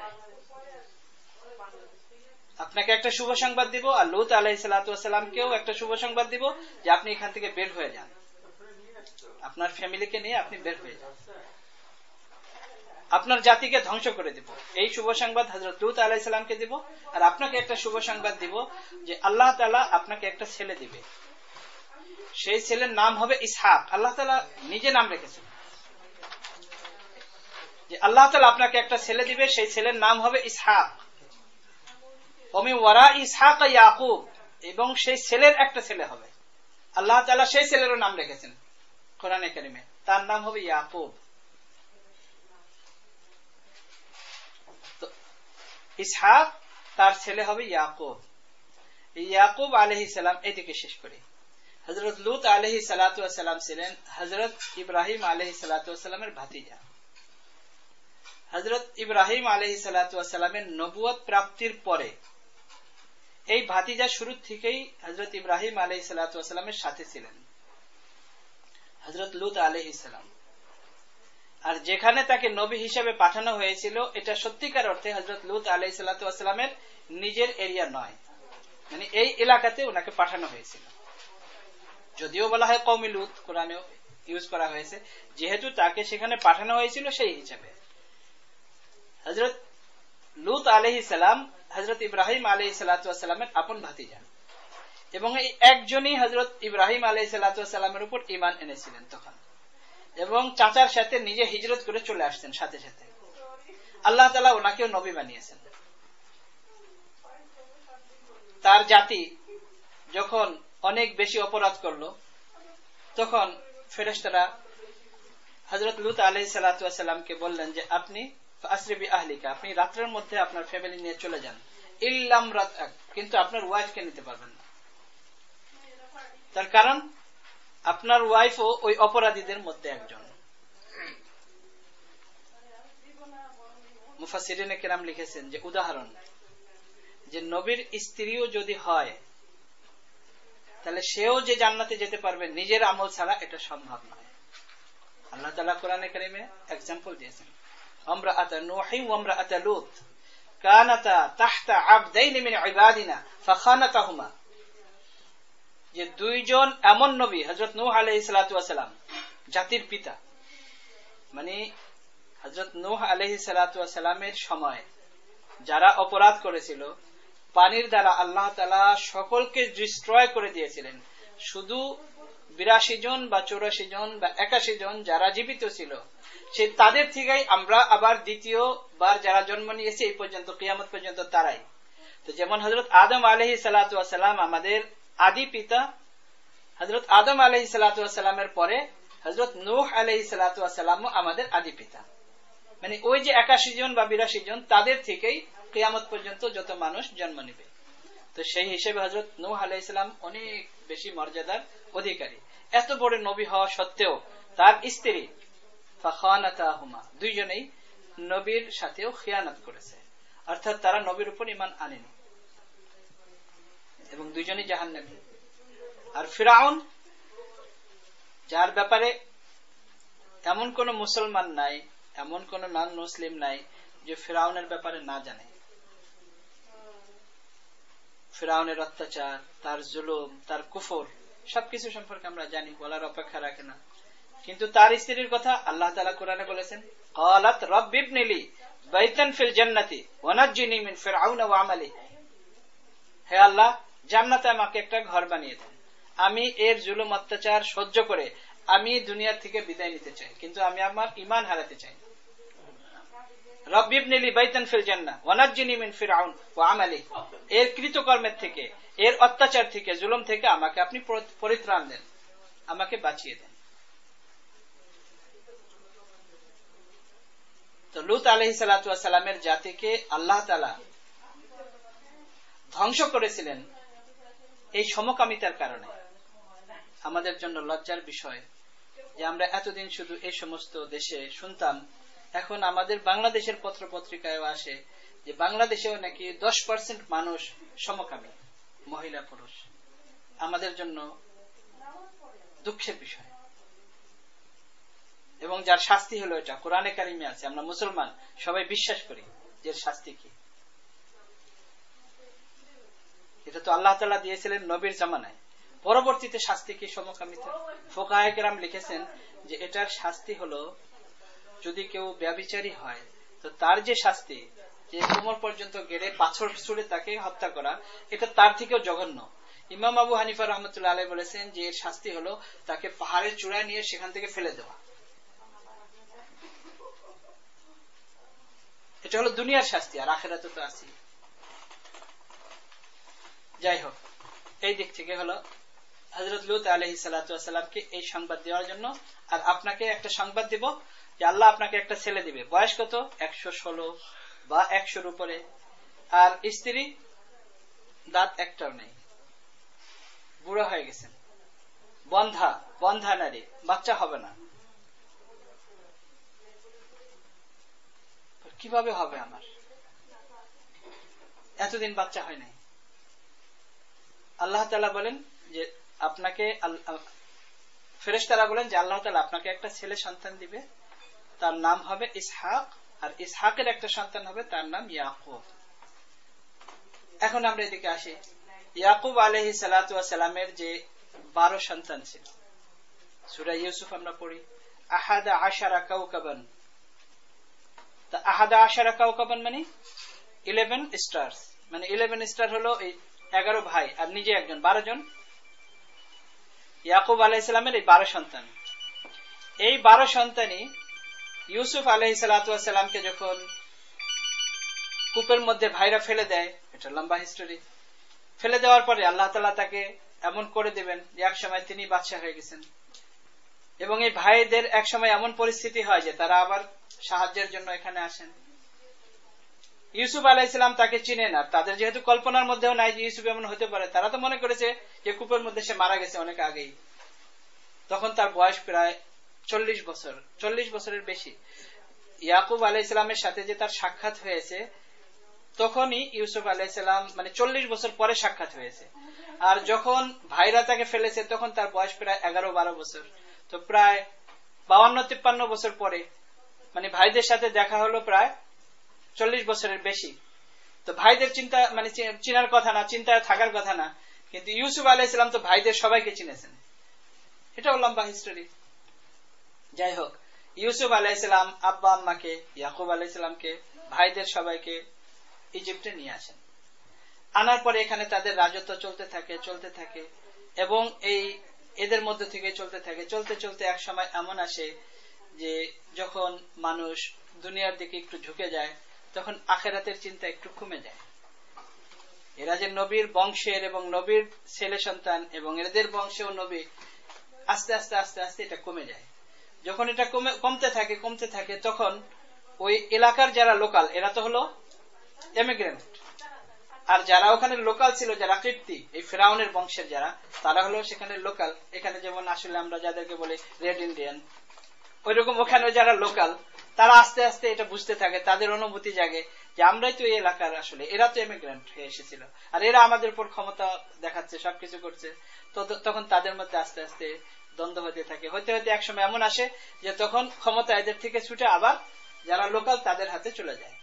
আপনাকে একটা শুভ সংবাদ দিব, আর লূত আলাইহিস সালাতু ওয়াস সালামকেও একটা শুভ সংবাদ দিব যে আপনি এখান থেকে বের হয়ে যান, আপনার ফ্যামিলিকে নিয়ে আপনি বের হয়ে যান, আপনার জাতিকে ধ্বংস করে দিব। এই শুভ সংবাদ হযরত লূত আলাইহিস সালামকে দিব, আর আপনাকে একটা শুভ সংবাদ দিব যে আল্লাহ তাআলা আপনাকে একটা ছেলে দিবে, সেই ছেলের নাম হবে ইসহাক। আল্লাহ তাআলা নিজে নাম রেখেছেন যে আল্লাহ তাআলা আপনাকে একটা ছেলে দিবে, সেই ছেলের নাম হবে ইসহাক। ওমি ওয়ারা ইসহাক ইয়াকুব, এবং সেই ছেলের একটা ছেলে হবে। আল্লাহ তাআলা সেই ছেলেরও নাম রেখেছেন কোরআনে কারিমে, তার নাম হবে ইয়াকুব। তো ইসহাক তার ছেলে হবে ইয়াকুব। ইয়াকুব আলাইহিস সালাম, এদিকে শেষ করি। হযরত লূত আলাইহিস সালাতু ওয়াস সালাম ছিলেন হযরত ইব্রাহিম আলাইহিস সালাতু ওয়াস সালামের ভাতিজা। হযরত ইব্রাহিম আলাইহিস সালাতু ওয়াস সালামের নবুয়ত প্রাপ্তির পরে এই ভাতিজা শুরু থেকেই হযরত ইব্রাহিম আলাইহিস সালাতু ওয়াস সালামের সাথে ছিলেন হযরত লূত আলাইহিস সালাম। আর যেখানে তাকে নবী হিসেবে পাঠানো হয়েছিল এটা সত্যিকার অর্থে হযরত লূত আলাইহিস সালাতু ওয়াস সালামের নিজের এরিয়া নয়, মানে এই এলাকাতে ওনাকে পাঠানো হয়েছিল। যদিও বলা হয় কওমি লূত, কোরআনে ইউজ করা হয়েছে, যেহেতু তাকে সেখানে পাঠানো হয়েছিল সেই হিসাবে। হযরত লূত আলাইহিস সালাম হযরত ইব্রাহিম আলাইহিস সালাতু ওয়াস সালামের আপন ভাতিজা, এবং এই একজনই হযরত ইব্রাহিম আলাইহিস সালাতু ওয়াস সালামের উপর ঈমান এনেছিলেন তখন, এবং চাচার সাথে নিজে হিজরত করে চলে আসতেন সাথে সাথে। আল্লাহ তাআলা ওনাকেও নবী বানিয়েছেন। তার জাতি যখন অনেক বেশি অপরাধ করলো তখন ফেরেশতারা হযরত লূত আলাইহিস সালাতু ওয়াস সালামকে বললেন যে আপনি আসরি বি আহলিকা, আপনি রাতের মধ্যে আপনার ফ্যামিলি নিয়ে চলে যান, ইল্লাম রাতআক, কিন্তু আপনার ওয়াইফকে নিতে পারবেন না। তার কারণ আপনার ওয়াইফও ওই অপরাধীদের মধ্যে একজন। মুফাসসিরিনে কিরাম লিখেছেন যে উদাহরণ, যে নবীর স্ত্রীও যদি হয় তাহলে সেও যে জান্নাতে যেতে পারবে নিজের আমল ছাড়া, এটা সম্ভব নয়। আল্লাহ তাআলা কোরআনে কারীমে एग्जांपल দিয়েছেন, আমরাআত নূহ ওয়া আমরাআত লূত কানাতা তাহতা আবদাইন মিন ইবাদিনা ফাখানাতাহুমা, যে দুইজন এমন নবী, হযরত নূহ আলাইহিস সালাতু ওয়াস সালাম জাতির পিতা, মানে হযরত নূহ আলাইহিস সালাতু ওয়াস সালামের সময় যারা অপরাধ করেছিল পানির দ্বারা আল্লাহ তাআলা সকলকে ডিস্ট্রয় করে দিয়েছিলেন। শুধু 82 জন বা 84 জন বা 81 জন যারা জীবিত ছিল, সে তাদের থেকেই আমরা আবার দ্বিতীয়বার যারা জন্ম নিয়েছে এই পর্যন্ত কিয়ামত পর্যন্ত তারাই। তো যেমন হযরত আদম আলাইহিস সালাতু ওয়াস সালাম আমাদের আদি পিতা, হযরত আদম আলাইহিস সালাতু ওয়াস সালামের পরে হযরত নূহ আলাইহিস সালাতু ওয়াস সালামও আমাদের আদি পিতা, মানে ওই যে 81 জন বা 82 জন তাদের থেকেই কিয়ামত পর্যন্ত যত মানুষ জন্ম নেবে। তো সেই হিসেবে হযরত নূহ আলাইহিস সালাম অনেক বেশি মর্যাদার অধিকারী, এত বড় নবী হওয়া সত্ত্বেও তার স্ত্রী ফাখানাতাহুমা, দুইজনেই নবীর সাথেও খিয়ানত করেছে, অর্থাৎ তারা নবীর উপর ঈমান আনেনি এবং দুইজনই জাহান্নামী। আর ফিরআউন, যার ব্যাপারে এমন কোন মুসলমান নাই, এমন কোন নন মুসলিম নাই যে ফিরআউনের ব্যাপারে না জানে। ফিরআউনের অত্যাচার, তার জুলুম, তার কুফর সবকিছু সম্পর্কে আমরা জানি, বলার অপেক্ষা রাখে না। কিন্তু তার স্ত্রীর কথা আল্লাহ তাআলা কোরআনে বলেছেন, ক্বালাত রাব্বিবনি লি বাইতান ফিল জান্নাতি ওয়া নাজ্জিনি মিন ফিরআউন ওয়া আমালি। হে আল্লাহ, জান্নাতে আমাকে একটা ঘর বানিয়ে দেন, আমি এর জুলুম অত্যাচার সহ্য করে আমি দুনিয়ার থেকে বিদায় নিতে চাই, কিন্তু আমি আমার ঈমান হারাতে চাই না। রাব্বিবনি লি বাইতান ফিল জান্নাহ ওয়া নাজ্জিনি মিন ফিরআউন ওয়া আমালি, এর কৃতকর্মের থেকে, এর অত্যাচার থেকে, জুলুম থেকে আমাকে আপনি পরিত্রাণ দেন, আমাকে বাঁচিয়ে দেন। তো লূত আলাইহিস সালাতু ওয়াস সালামের জাতিকে আল্লাহ তাআলা ধ্বংস করেছিলেন এই সমকামিতার কারণে। আমাদের জন্য লজ্জার বিষয় যে আমরা এতদিন শুধু এই সমস্ত দেশে শুনতাম, এখন আমাদের বাংলাদেশের পত্র পত্রিকায় আসে যে বাংলাদেশেও নাকি 10% মানুষ সমকামী, মহিলা পুরুষ। আমাদের জন্য দুঃখের বিষয়। এবং যার শাস্তি হলো এটা কোরআনে কারিমে আছে, আমরা মুসলমান সবাই বিশ্বাস করি যে শাস্তি কি। এটা তো আল্লাহ তাআলা দিয়েছিলেন নবীর জামানায়, পরবর্তীতে শাস্তি কি সমকামিতা? ফুকাহায়ে কেরাম লিখেছেন যে এটার শাস্তি হলো, যদি কেউ ব্যভিচারী হয় তো তার যে শাস্তি, যে কোমর পর্যন্ত গেড়ে পাথর ছুঁড়ে তাকে হত্যা করা, এটা তার থেকেও জঘন্য। ইমাম আবু হানিফা রাহমাতুল্লাহ আলাইহি বলেছেন যে এর শাস্তি হলো তাকে পাহাড়ের চূড়ায় নিয়ে সেখান থেকে ফেলে দেওয়া। এটা হলো দুনিয়ার শাস্তি, আর আখিরাতে তো আছে। যাই হোক, এই দিক থেকে হলো হযরত লূত আলাইহিস সালাতু ওয়াস সালামকে এই সংবাদ দেওয়ার জন্য। আর আপনাকে একটা সংবাদ দিব যে আল্লাহ আপনাকে একটা ছেলে দিবে, বয়স কত? 116 বা 100-র উপরে। আর স্ত্রী দাঁত একটাও নেই, বুড়া হয়ে গেছেন, বন্ধা নারী, বাচ্চা হবে না। কিভাবে হবে আমার? এতদিন বাচ্চা হয় নাই। আল্লাহ তাআলা বলেন যে আপনাকে, ফেরেশতারা বলেন যে আল্লাহ তাআলা আপনাকে একটা ছেলে সন্তান দিবে, তার নাম হবে ইসহাক, আর ইসহাকের একটা সন্তান হবে, তার নাম ইয়াকুব। এখন আমরা এদিকে আসি, ইয়াকুব আলাইহিস সালাতু ওয়াস সালামের যে 12 সন্তান ছিল, সূরা ইউসুফ আমরা পড়ি, আহাদা আশারা কাওকাবান। তা আহাদা আশারা কাওকাবান মানে 11 স্টার্স, মানে 11 স্টার হলো এই 11 ভাই আর নিজে একজন, 12 জন। ইয়াকুব আলাইহিস সালামের এই 12 সন্তান, এই 12 সন্তানই ইউসুফ আলাইহিস সালাতু ওয়াস সালামকে যখন কূপের মধ্যে ভাইরা ফেলে দেয়, এটা লম্বা হিস্টোরি, ফেলে দেওয়ার পরে আল্লাহ তাআলা তাকে এমন করে দিবেন যে এক সময় তিনি বাদশা হয়ে গেছেন। এবং এই ভাইদের এক সময় এমন পরিস্থিতি হয় যে তারা আবার সাহায্যের জন্য এখানে আসেন। ইউসুফ আলাইহিস সালাম তাকে চিনেন, আর তাদের যেহেতু কল্পনার মধ্যেও নাই যে ইউসুফ এমন হতে পারে, তারা তো মনে করেছে যে কূপের মধ্যে সে মারা গেছে অনেক আগেই। তখন তার বয়স প্রায় 40 বছর, 40 বছরের বেশি। ইয়াকুব আলাইহিস সালামের সাথে যে তার সাক্ষাৎ হয়েছে, তখনই ইউসুফ আলাইহিস সালাম, মানে 40 বছর পরে সাক্ষাৎ হয়েছে। আর যখন ভাইরা তাকে ফেলেছে তখন তার বয়স প্রায় 11-12 বছর, তো প্রায় 52-53 বছর পরে, মানে ভাইদের সাথে দেখা হলো প্রায় 40 বছরের বেশি। তো ভাইদের চিন্তা, মানে চিনার কথা না, চিন্তায় থাকার কথা না, কিন্তু ইউসুফ আলাইহিস সালাম তো ভাইদের সবাইকে চিনেছেন। এটাও লম্বা হিস্টোরি। যাই হোক, ইউসুফ আলাইহিস সালাম আব্বা আম্মাকে, ইয়াকুব আলাইহিস সালামকে, ভাইদের সবাইকে ইজিপ্টে নিয়ে আসেন। আনার পরে এখানে তাদের রাজত্ব চলতে থাকে এবং এদের মধ্যে থেকে চলতে চলতে এক সময় এমন আসে যে যখন মানুষ দুনিয়ার দিকে একটু ঝুঁকে যায়, তখন আখিরাতের চিন্তা একটু কমে যায়। এরা যে নবীর বংশের এবং নবীর ছেলে সন্তান এবং এদের বংশেও নবী, আস্তে আস্তে আস্তে আস্তে এটা কমে যায়। যখন এটা কমতে থাকে তখন ওই এলাকার যারা লোকাল, এরা তো হলো এমিগ্রেন্ট, আর যারা ওখানে লোকাল ছিল, যারা কীর্তি, এই ফেরাউনের বংশের যারা, তারা হলো সেখানে লোকাল। এখানে যেমন আসলে আমরা যাদেরকে বলি রেড ইন্ডিয়ান, ওইরকম ওখানে যারা লোকাল, তারা আস্তে আস্তে এটা বুঝতে থাকে, তাদের অনুভূতি জাগে যে আমরাই তো এই এলাকার, আসলে এরা তো ইমিগ্রেন্ট হয়ে এসেছিল, আর এরা আমাদের উপর ক্ষমতা দেখাচ্ছে, সবকিছু করছে। তো তখন তাদের মধ্যে আস্তে আস্তে দ্বন্দ্ব হতে থাকে। হতে হতে একসময় এমন আসে যে তখন ক্ষমতা এদের থেকে ছুটে আবার যারা লোকাল তাদের হাতে চলে যায়।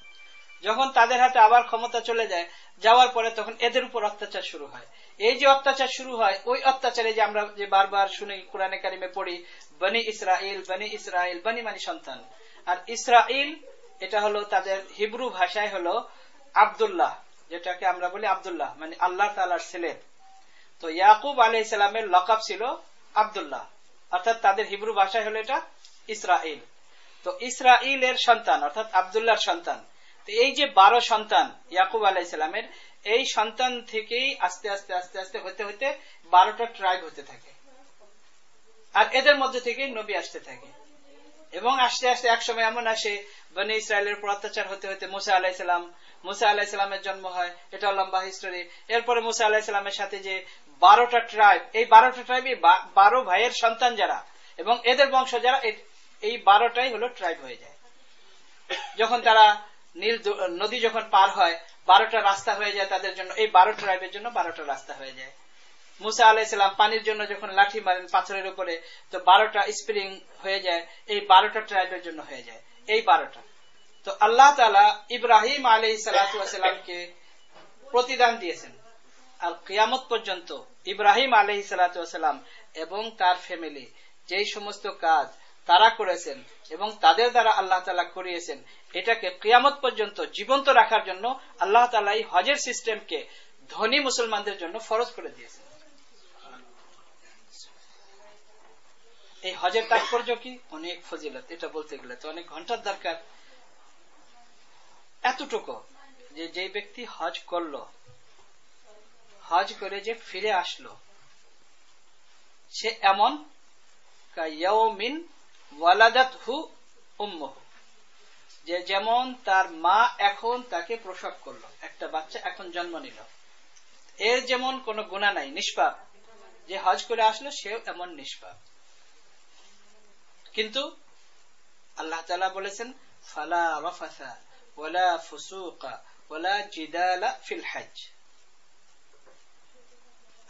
যখন তাদের হাতে আবার ক্ষমতা চলে যায়, যাওয়ার পরে তখন এদের উপর অত্যাচার শুরু হয়। এই যে অত্যাচার শুরু হয়, ওই অত্যাচারে যে আমরা যে বারবার শুনি, কোরআনে কারিমে পড়ি, বনি ইসরাইল, বনি ইসরাইল, বনি মানে সন্তান, আর ইসরাইল এটা হলো তাদের হিব্রু ভাষায় হলো আব্দুল্লাহ, যেটাকে আমরা বলি আব্দুল্লাহ মানে আল্লাহ তাআলার ছেলে। তো ইয়াকুব আলাইহিস সালামের লকাব ছিল আব্দুল্লাহ, অর্থাৎ তাদের হিব্রু ভাষায় হলো এটা ইসরাইল। তো ইসরাইলের সন্তান অর্থাৎ আব্দুল্লাহর সন্তান। তো এই যে 12 সন্তান ইয়াকুব আলাইহিস সালামের, এই সন্তান থেকেই আস্তে আস্তে আস্তে আস্তে হতে হতে 12টা ট্রাইব হতে থাকে, আর এদের মধ্যে থেকেই নবী আসতে থাকে। এবং আস্তে আস্তে এক সময় এমন আসে, বনি ইসরায়েলের উপর অত্যাচার হতে হতে মুসা আলাইহিস সালামের জন্ম হয়। এটা লম্বা হিস্টোরি। এরপরে মুসা আলাইহিস সালামের সাথে যে 12টা ট্রাইব, এই 12টা ট্রাইবে 12 ভাইয়ের সন্তান যারা এবং এদের বংশ যারা, এই 12টাই হলো ট্রাইব হয়ে যায়। যখন তারা নীল নদী যখন পার হয়, 12টা রাস্তা হয়ে যায় তাদের জন্য, এই 12 ট্রাইবের জন্য 12টা রাস্তা হয়ে যায়। মুসা আলাইহিস সালাম পানির জন্য যখন লাঠি মারেন পাথরের উপরে, তো 12টা স্প্রিং হয়ে যায়, এই 12টা ট্রাইবের জন্য হয়ে যায় এই 12টা। তো আল্লাহ তাআলা ইব্রাহিম আলাইহিস সালাতু ওয়াস সালামকে প্রতিদান দিয়েছেন, আর কিয়ামত পর্যন্ত ইব্রাহিম আলাইহিস সালাতু ওয়াস সালাম এবং তার ফ্যামিলি যেই সমস্ত কাজ তারা করেছেন এবং তাদের দ্বারা আল্লাহ তাআলা করিয়েছেন, এটাকে কিয়ামত পর্যন্ত জীবন্ত রাখার জন্য আল্লাহ তাআলা এই হজের সিস্টেমকে ধনী মুসলমানদের জন্য ফরজ করে দিয়েছেন। এই হজের তাৎপর্য কি? অনেক ফজিলত, এটা বলতে গেলে তো অনেক ঘন্টার দরকার। এতটুকু যে যে ব্যক্তি হজ করলো, হজ করে যে ফিরে আসলো, সে এমন কায়াউমিন ওয়ালাদাতহু উম্মুহু, যে যেমন তার মা এখন তাকে প্রসব করলো, একটা বাচ্চা এখন জন্ম নিল, এর যেমন কোনো গুনাহ নাই, নিষ্পাপ, যে হজ করে আসলো সেও এমন নিষ্পাপ। কিন্তু আল্লাহ তাআলা বলেছেন ফালা রাফাসা ওয়ালা ফুসুকা ওয়ালা জিদালা ফিল হজ।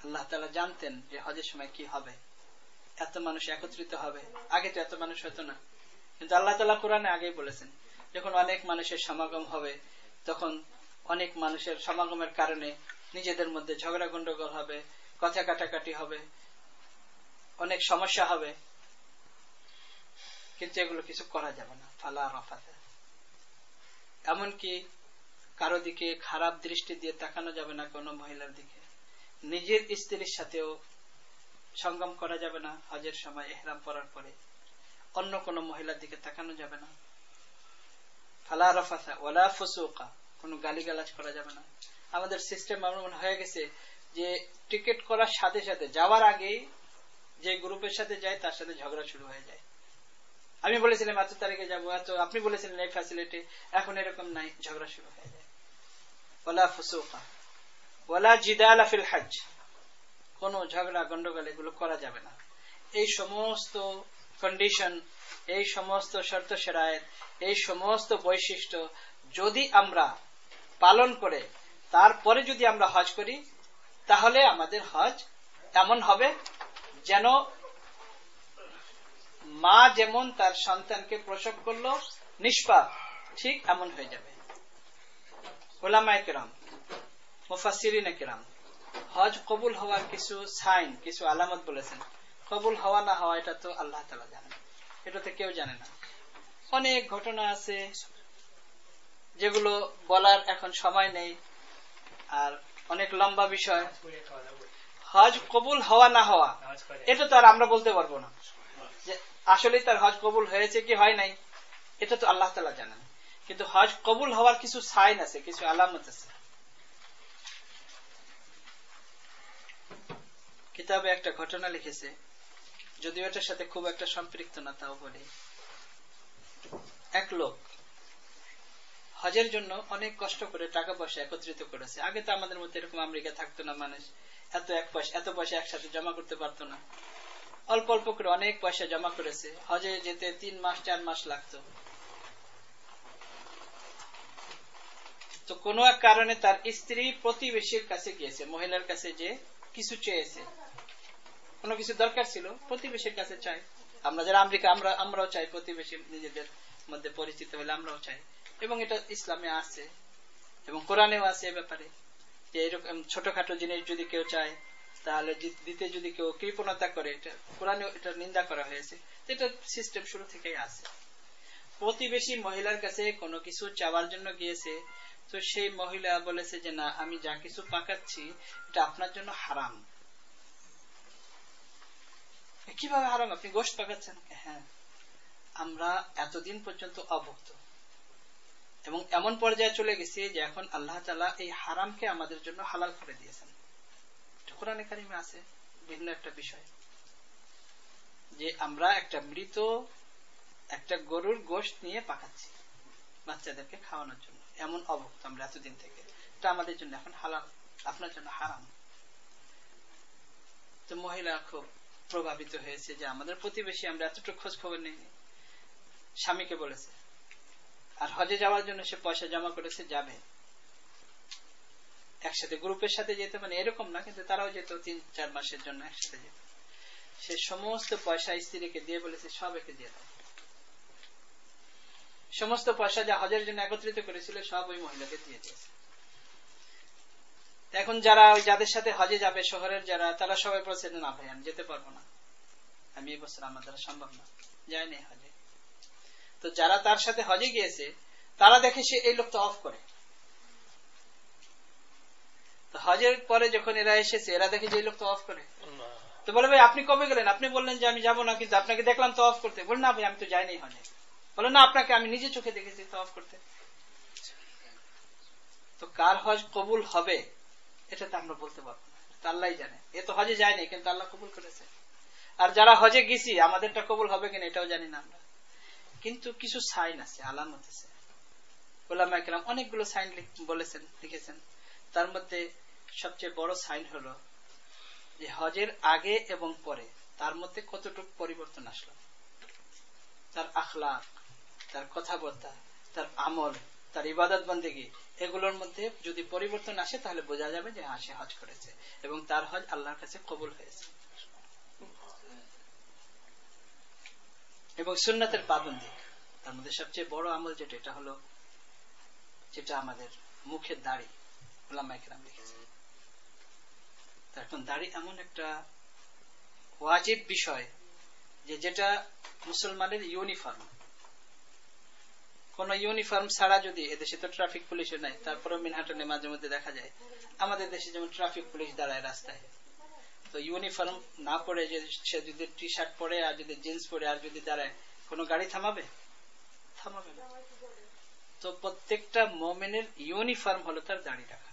আল্লাহ তাআলা জানতেন যে হজের সময় কি হবে, এত মানুষ একত্রিত হবে, আগে তো এত মানুষ হতো না, কিন্তু আল্লাহ তাআলা কোরআনে আগেই বলেছেন যখন অনেক মানুষের সমাগম হবে, তখন অনেক মানুষের সমাগমের কারণে নিজেদের মধ্যে ঝগড়া গন্ডগোল হবে, কথা কাটাকাটি হবে, অনেক সমস্যা হবে, কিন্তু এগুলো কিছু করা যাবে না। ফালা রাফাসা, এমনকি কারো দিকে খারাপ দৃষ্টি দিয়ে তাকানো যাবে না, কোনো মহিলার দিকে, নিজের স্ত্রীর সাথেও সঙ্গম করা যাবে না হজের সময় ইহরাম পরার পরে, অন্য কোনো মহিলার দিকে তাকানো যাবে না। ফালা রাফাসা ওয়ালা ফুসুকা, কোনো গালিগালাজ করা যাবে না। আমাদের সিস্টেম এমন হয়ে গেছে যে টিকিট করার সাথে সাথে যাওয়ার আগেই যে গ্রুপের সাথে যায় তার সাথে ঝগড়া শুরু হয়ে যায়। আমি বলেছিলাম এত তারিখে যাবো, এত আপনি বলেছিলেন এই ফ্যাসিলিটি, এখন এরকম নাই, ঝগড়া শুরু হয়ে যায়। ওয়ালা ফুসুকা ওয়ালা জিদালা ফিল হজ, কোনো ঝগড়া গন্ডগোল এগুলো করা যাবে না। এই সমস্ত কন্ডিশন, এই সমস্ত শর্ত শরায়েত, এই সমস্ত বৈশিষ্ট্য যদি আমরা পালন করে তারপরে যদি আমরা হজ করি, তাহলে আমাদের হজ এমন হবে যেন মা যেমন তার সন্তানকে প্রসব করলো নিষ্পাপ, ঠিক এমন হয়ে যাবে। উলামায়ে কেরাম, মুফাসসিরিনে কেরাম হজ কবুল হওয়ার কিছু সাইন, কিছু আলামত বলেছেন। কবুল হওয়া না হওয়া এটা তো আল্লাহ তাআলা জানেন, এটা তো কেউ জানে না। অনেক ঘটনা আছে যেগুলো বলার এখন সময় নেই, আর অনেক লম্বা বিষয়। হজ কবুল হওয়া না হওয়া এটা তো আর আমরা বলতে পারবো না যে আসলে তার হজ কবুল হয়েছে কি হয় নাই, এটা তো আল্লাহ তাআলা জানেন। কিন্তু হজ কবুল হওয়ার কিছু সাইন আছে, কিছু আলামত আছে। কিতাবে একটা ঘটনা লিখেছে, যদিও এটার সাথে খুব একটা সম্পৃক্ত না, তাও বলি। এক লোক হজের জন্য অনেক কষ্ট করে টাকা পয়সা একত্রিত করেছে। আগে তো আমাদের মধ্যে এরকম আমেরিকা থাকতো না, মানুষ এত পয়সা একসাথে জমা করতে পারতো না। অল্প অল্প করে অনেক পয়সা জমা করেছে। হজে যেতে 3 মাস 4 মাস লাগতো। তো কোনো এক কারণে তার স্ত্রী প্রতিবেশীর কাছে গিয়েছে, মহিলার কাছে, যে কিছু চেয়েছে, কোনো কিছু দরকার ছিল, প্রতিবেশীর কাছে চাই। আমরা যারা আমেরিকা, আমরাও চাই প্রতিবেশী নিজেদের মধ্যে পরিচিত হলে আমরাও চাই, এবং এটা ইসলামে আছে এবং কোরআনেও আছে এ ব্যাপারে, যে এরকম ছোটখাটো জিনিস যদি কেউ চায় তাহলে দিতে যদি কেউ কৃপণতা করে, এটা কোরআনেও এটা নিন্দা করা হয়েছে। এটা সিস্টেম শুরু থেকেই আছে। প্রতিবেশী মহিলার কাছে কোনো কিছু চাওয়ার জন্য গিয়েছে, তো সেই মহিলা বলেছে যে না, আমি যা কিছু পাকাচ্ছি এটা আপনার জন্য হারাম। কিভাবে হারাম? আপনি গোশত পাকাচ্ছেন? হ্যাঁ, আমরা এতদিন পর্যন্ত অভুক্ত এবং এমন পর্যায়ে চলে গেছি যে এখন আল্লাহ তাআলা এই হারামকে আমাদের জন্য হালাল করে দিয়েছেন। কোরআনে কারিমে আছে ভিন্ন একটা বিষয়, যে আমরা একটা মৃত একটা গরুর গোশত নিয়ে পাকাচ্ছি বাচ্চাদেরকে খাওয়ানোর জন্য। এমন অভুক্ত আমরা এতদিন থেকে, এটা আমাদের জন্য এখন হালাল, আপনার জন্য হারাম। তো মহিলা খুব প্রভাবিত হয়েছে যে আমাদের প্রতিবেশী, আমরা এতটুকু খোঁজ খবর নেইনি। স্বামীকে বলেছে, আর হজে যাওয়ার জন্য সে পয়সা জমা করেছে, যাবে একসাথে গ্রুপের সাথে যেতে, মানে এরকম না, কিন্তু তারাও যেত 3-4 মাসের জন্য একসাথে যেত। সে সমস্ত পয়সা স্ত্রীকে দিয়ে বলেছে সব একে দিয়ে দাও। সমস্ত পয়সা যা হজের জন্য একত্রিত করেছিল সব ওই মহিলাকে দিয়ে দিয়েছে। এখন যাদের সাথে হজে যাবে শহরের যারা, তারা সবাই বলছে না ভাই আমি যেতে পারবো না, আমি এই বছর আমার দ্বারা সম্ভব না, যায়নি হজে। তো যারা তার সাথে হজে গিয়েছে তারা দেখে সে এই লোকটা অফ করে। তো হজের পরে যখন এরা এসেছে, এরা দেখে যে এই লোকটা অফ করে, তো বলে ভাই আপনি কবে গেলেন? আপনি বললেন যে আমি যাবো না, কিন্তু আপনাকে দেখলাম তো অফ করতে। বলে না ভাই আমি তো যাইনি হজে। বলে না, আপনাকে আমি নিজে চোখে দেখেছি তো অফ করতে। তো কার হজ কবুল হবে এটা তো আমরা বলতে পারবো না, আল্লাহ জানে। এ তো হজে যায়নি কিন্তু আল্লাহ কবুল করেছে। আর যারা হজে গেছি আমাদেরটা কবুল হবে কিনা এটাও জানি না আমরা, কিন্তু কিছু সাইন আছে, আলামত আছে। উলামায়ে কেরাম অনেকগুলো সাইন লিখেছেন। তার মধ্যে সবচেয়ে বড় সাইন হলো যে হজের আগে এবং পরে তার মধ্যে কতটুকু পরিবর্তন আসলো, তার আখলাক, তার কথাবার্তা, তার আমল, তার ইবাদত বন্দেগী, এগুলোর মধ্যে যদি পরিবর্তন আসে তাহলে বোঝা যাবে যে হ্যাঁ সে হজ করেছে এবং তার হজ আল্লাহর কাছে কবুল হয়েছে। এবং সুন্নাতের পাবন্দী, তার মধ্যে সবচেয়ে বড় আমল যেটা, এটা হলো যেটা আমাদের মুখের দাড়ি। উলামায়ে কেরাম লিখেছে, এখন দাড়ি এমন একটা ওয়াজিব বিষয় যে যেটা মুসলমানের ইউনিফর্ম। কোন ইউনিফর্ম ছাড়া যদি, এদেশে তো ট্রাফিক পুলিশও নাই, তারপরে মিনহাটনে মাঝে মধ্যে দেখা যায় আমাদের দেশে যেমন ট্রাফিক পুলিশ দাঁড়ায় রাস্তায়, তো ইউনিফর্ম না পরে সে যদি টি শার্ট পরে আর যদি জিন্স পরে আর যদি দাঁড়ায়, কোন গাড়ি থামাবে? থামাবে না। তো প্রত্যেকটা মুমিনের ইউনিফর্ম হলো তার দাড়ি রাখা।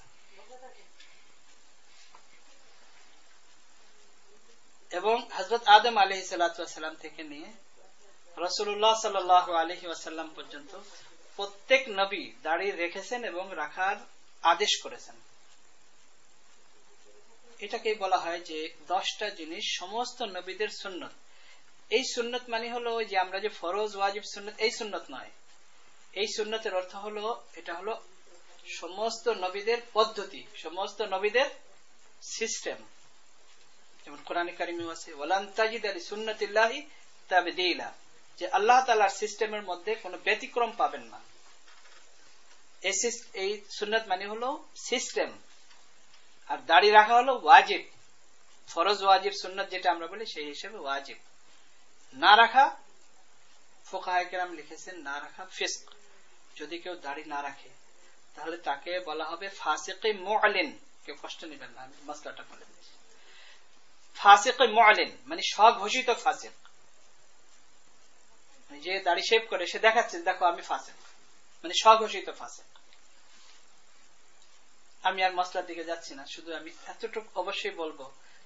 এবং হযরত আদম আলাইহিস সালাম থেকে নিয়ে রাসূলুল্লাহ সাল্লাল্লাহু আলাইহি ওয়াসাল্লাম পর্যন্ত প্রত্যেক নবী দাড়ি রেখেছেন এবং রাখার আদেশ করেছেন। এটাকেই বলা হয় যে 10টা জিনিস সমস্ত নবীদের সুন্নত। এই সুন্নত মানে হলো যে আমরা যে ফরজ ওয়াজিব সুন্নত, এই সুন্নত নয়। এই সুন্নতের অর্থ হলো, এটা হলো সমস্ত নবীদের পদ্ধতি, সমস্ত নবীদের সিস্টেম। যেমন কোরআনে কারিমে আছে ওয়ালান তাজিদা লিসুন্নাতিল্লাহি তাবদীলা, যে আল্লাহ তাআলার সিস্টেমের মধ্যে কোনো ব্যতিক্রম পাবেন না। এই সুন্নাত মানে হলো সিস্টেম, আর দাড়ি রাখা হলো ওয়াজিব, ফরজ ওয়াজিব সুন্নাত যেটা আমরা বলি সেই হিসেবে ওয়াজিব। না রাখা, ফুকাহায়ে কেরাম লিখেছেন, না রাখা ফিস্ক। যদি কেউ দাড়ি না রাখে তাহলে তাকে বলা হবে ফাসিকে মুআলিন। কেউ কষ্ট নেবেন না, আমি মাসলাটা বলে দিচ্ছি। ফাসিকে মুআলিন মানে স্বঘোষিত ফাসিক, যে দাড়ি শেভ করে সে দেখাচ্ছে দেখো আমি ফাসিক, মানে স্বঘোষিত ফাসিক। আমি আর মাসলার দিকে যাচ্ছি না, শুধু আমি এতটুকু অবশ্যই বলবো,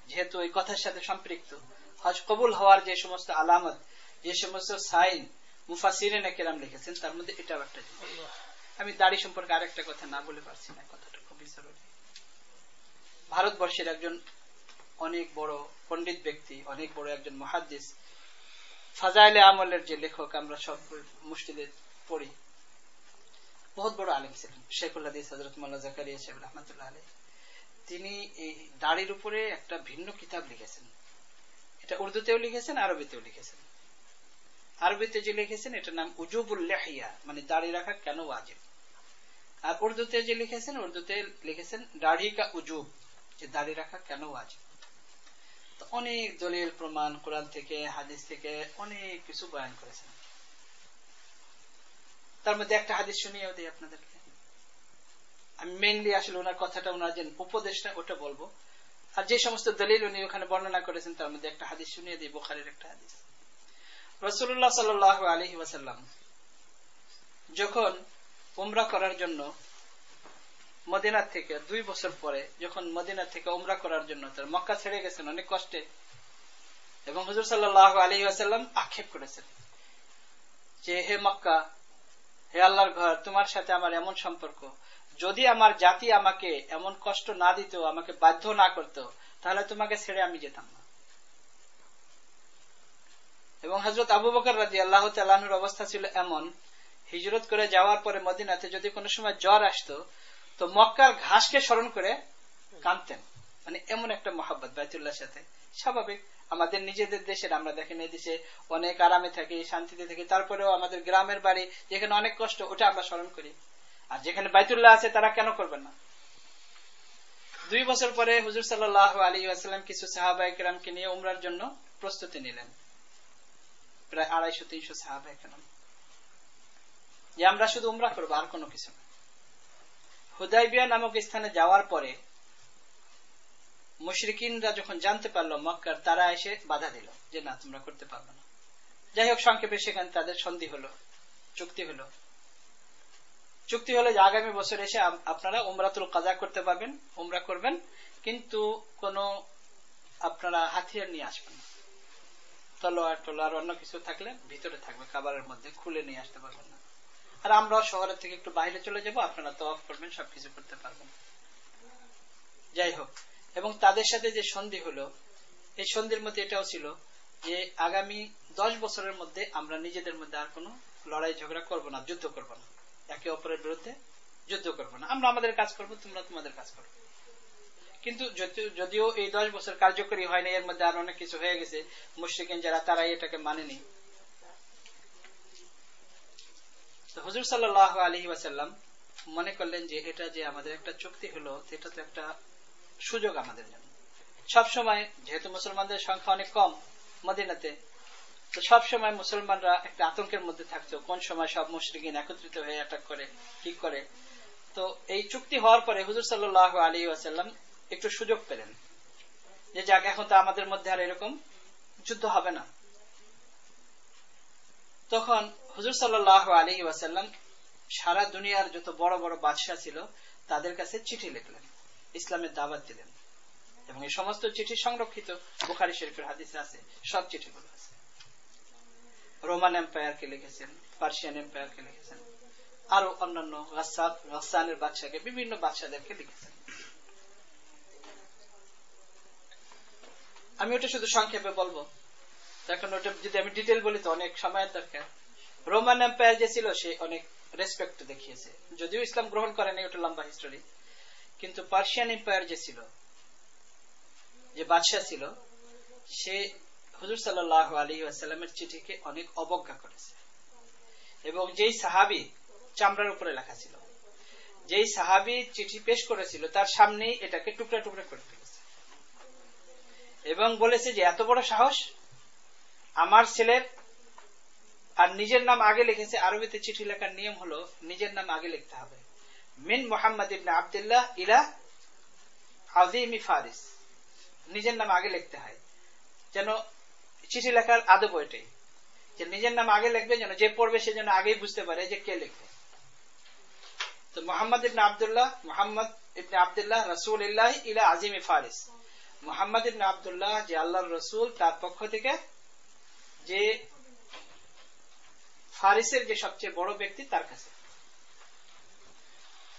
যেহেতু এই কথার সাথে সম্পৃক্ত, হজ কবুল হওয়ার যে সমস্ত আলামত, যে সমস্ত সাইন মুফাসসিরিনে কেরাম লিখেছেন, তার মধ্যে এটাও একটা জিনিস। আমি দাড়ি সম্পর্কে আরেকটা কথা না বলে পারছি না, কথাটা খুবই জরুরি। ভারতবর্ষের একজন অনেক বড় পণ্ডিত ব্যক্তি, অনেক বড় একজন মুহাদ্দিস, ফাজাইলে আমলের যে লেখক আমরা সব মুসজিদে পড়ি, বহুত বড় আলেম ছিলেন, শেখুল হাদিস হযরত মাওলানা জাকারিয়া সাহেব রাহমাতুল্লাহ আলাইহি। তিনি এই দাড়ির উপরে একটা ভিন্ন কিতাব লিখেছেন। এটা উর্দুতেও লিখেছেন, আরবিতেও লিখেছেন। আরবিতে যে লিখেছেন এটার নাম উজুবুল লিহিয়া, মানে দাড়ি রাখা কেন ওয়াজিব। আর উর্দুতে যে লিখেছেন, উর্দুতে লিখেছেন দাড়ি কা উজুব, যে দাড়ি রাখা কেন ওয়াজিব। তো অনেক দলিল প্রমাণ কোরআন থেকে হাদিস থেকে অনেক কিছু বয়ান করেছেন। তার মধ্যে একটা হাদিস শুনিয়েও দিই আপনাদেরকে। আমি মেইনলি আসলে ওনার কথাটা, ওনার যে উপদেশটা ওটা বলবো, আর যে সমস্ত দলিল উনি ওখানে বর্ণনা করেছেন তার মধ্যে একটা হাদিস শুনিয়ে দিই, বুখারীর একটা হাদিস। রাসূলুল্লাহ সাল্লাল্লাহু আলাইহি ওয়াসাল্লাম যখন উমরা করার জন্য মদিনা থেকে 2 বছর পরে যখন মদিনা থেকে উমরা করার জন্য তার মক্কা ছেড়ে গেছেন অনেক কষ্টে, এবং হুজুর সাল্লাল্লাহু আলাইহি ওয়াসাল্লাম আক্ষেপ করেছেন যে হে মক্কা, হে আল্লাহর ঘর, তোমার সাথে আমার এমন সম্পর্ক, যদি আমার জাতি আমাকে এমন কষ্ট না দিত, আমাকে বাধ্য না করত, তাহলে তোমাকে ছেড়ে আমি যেতাম না। এবং হযরত আবু বকর রাদিয়াল্লাহু তাআলা আনহুর অবস্থা ছিল এমন, হিজরত করে যাওয়ার পরে মদিনাতে যদি কোনো সময় জ্বর আসতো তো মক্কার ঘাসকে স্মরণ করে কাঁদতেন, মানে এমন একটা মহব্বত বাইতুল্লাহর সাথে। স্বাভাবিক, আমাদের নিজেদের দেশের আমরা দেখেন এই দেশে অনেক আরামে থাকি, শান্তিতে থাকি, তারপরেও আমাদের গ্রামের বাড়ি যেখানে অনেক কষ্ট ওটা আমরা স্মরণ করি, আর যেখানে বাইতুল্লাহ আছে তারা কেন করবেন না। 2 বছর পরে হুজুর সাল্লাল্লাহু আলাইহি ওয়াসাল্লাম কিছু সাহাবায়ে কেরামকে নিয়ে উমরার জন্য প্রস্তুতি নিলেন, প্রায় 250-300 সাহাবায়ে কেরাম, যে আমরা শুধু উমরা করবো আর কোনো কিছু না। হুদাইবিয়া নামক স্থানে যাওয়ার পরে মুশরিকিনরা যখন জানতে পারলো মক্কার, তারা এসে বাধা দিল যে না, তোমরা করতে পারবে না। যাই হোক, সংক্ষেপে সেখানে তাদের সন্ধি হলো, চুক্তি হলো যে আগামী বছর এসে আপনারা উমরাতুল কাজা করতে পারবেন, উমরা করবেন, কিন্তু কোনো আপনারা হাতিয়ার নিয়ে আসবেন না, তলোয়ার টলোয়ার অন্য কিছু থাকলে ভিতরে থাকবে, কাবারের মধ্যে, খুলে নিয়ে আসতে পারবেন না। আর আমরা শহরের থেকে একটু বাইরে চলে যাব, আপনারা তওয়াফ করবেন, সবকিছু করতে পারবেন। যাই হোক, এবং তাদের সাথে যে সন্ধি হলো, এই সন্ধির মধ্যে এটাও ছিল যে আগামী 10 বছরের মধ্যে আমরা নিজেদের মধ্যে আর কোনো লড়াই ঝগড়া করব না, যুদ্ধ করব না, একে অপরের বিরুদ্ধে যুদ্ধ করব না, আমরা আমাদের কাজ করব, তোমরা তোমাদের কাজ করবে। কিন্তু যদিও এই 10 বছর কার্যকরী হয়নি, এর মধ্যে আর অনেক কিছু হয়ে গেছে, মুশরিকিন যারা তারা এটাকে মানেনি। তো হুজুর সাল্লাল্লাহু আলাইহি ওয়াসাল্লাম মনে করলেন যে এটা যে আমাদের একটা চুক্তি হলো, এটা তো একটা সুযোগ আমাদের জন্য। সবসময় যেহেতু মুসলমানদের সংখ্যা অনেক কম মদিনাতে, তো সবসময় মুসলমানরা একটা আতঙ্কের মধ্যে থাকতো, কোন সময় সব মুশরিকিন একত্রিত হয়ে অ্যাটাক করে, কি করে। তো এই চুক্তি হওয়ার পরে হুজুর সাল্লাল্লাহু আলাইহি ওয়াসাল্লাম একটু সুযোগ পেলেন যে যাক, এখন তো আমাদের মধ্যে আর এরকম যুদ্ধ হবে না। তখন হুজুর সাল্লাল্লাহু আলাইহি ওয়াসাল্লাম সারা দুনিয়ার যত বড় বড় বাদশাহ ছিল তাদের কাছে চিঠি লিখলেন, ইসলামের দাওয়াত দিলেন, এবং এই সমস্ত চিঠি সংরক্ষিত বুখারী শরীফের হাদিসে আছে, সব চিঠিগুলো আছে। রোমান এম্পায়ারকে লিখেছেন, পার্সিয়ান এম্পায়ারকে লিখেছেন, আরো অন্যান্য গাসসানের বাদশাকে, বিভিন্ন বাদশাদেরকে লিখেছেন। আমি ওটা শুধু সংক্ষেপে বলবো, এখন ওটা যদি আমি ডিটেল বলি তো অনেক সময়ের দরকার। রোমান এম্পায়ার যে ছিল সে অনেক রেসপেক্ট দেখিয়েছে, যদিও ইসলাম গ্রহণ করেনি, ওটা লম্বা হিস্টোরি। কিন্তু পার্সিয়ান এম্পায়ার যে ছিল, যে বাদশাহ ছিল, সে হুজুর সাল্লাল্লাহু আলাইহি ওয়াসাল্লামের চিঠিকে অনেক অবজ্ঞা করেছে, এবং যেই সাহাবী, চামড়ার উপরে লেখা ছিল, যেই সাহাবী চিঠি পেশ করেছিল তার সামনেই এটাকে টুকরা টুকরা করে ফেলেছে, এবং বলেছে যে এত বড় সাহস আমার ছেলের, আর নিজের নাম আগে লিখেছে। আরবিতে চিঠি লেখার নিয়ম হলো নিজের নাম আগে লিখতে হবে, মিন মুহাম্মদ ইবনে আব্দুল্লাহ ইলা আযীমি ফারিস, নিজের নাম আগে লিখতে হয়। যেন চিঠি লেখার আদব এটাই, যে নিজের নাম আগে লিখবে, যেন যে পড়বে সে যেন আগেই বুঝতে পারে যে কে লিখবে। তো মুহাম্মদ ইবনে আব্দুল্লাহ রাসূলুল্লাহ ইলা আযীমি ফারিস, মুহাম্মদ ইবনে আব্দুল্লাহ যে আল্লাহর রাসূল, তার পক্ষ থেকে যে ফারিসের যে সবচেয়ে বড় ব্যক্তি তার কাছে।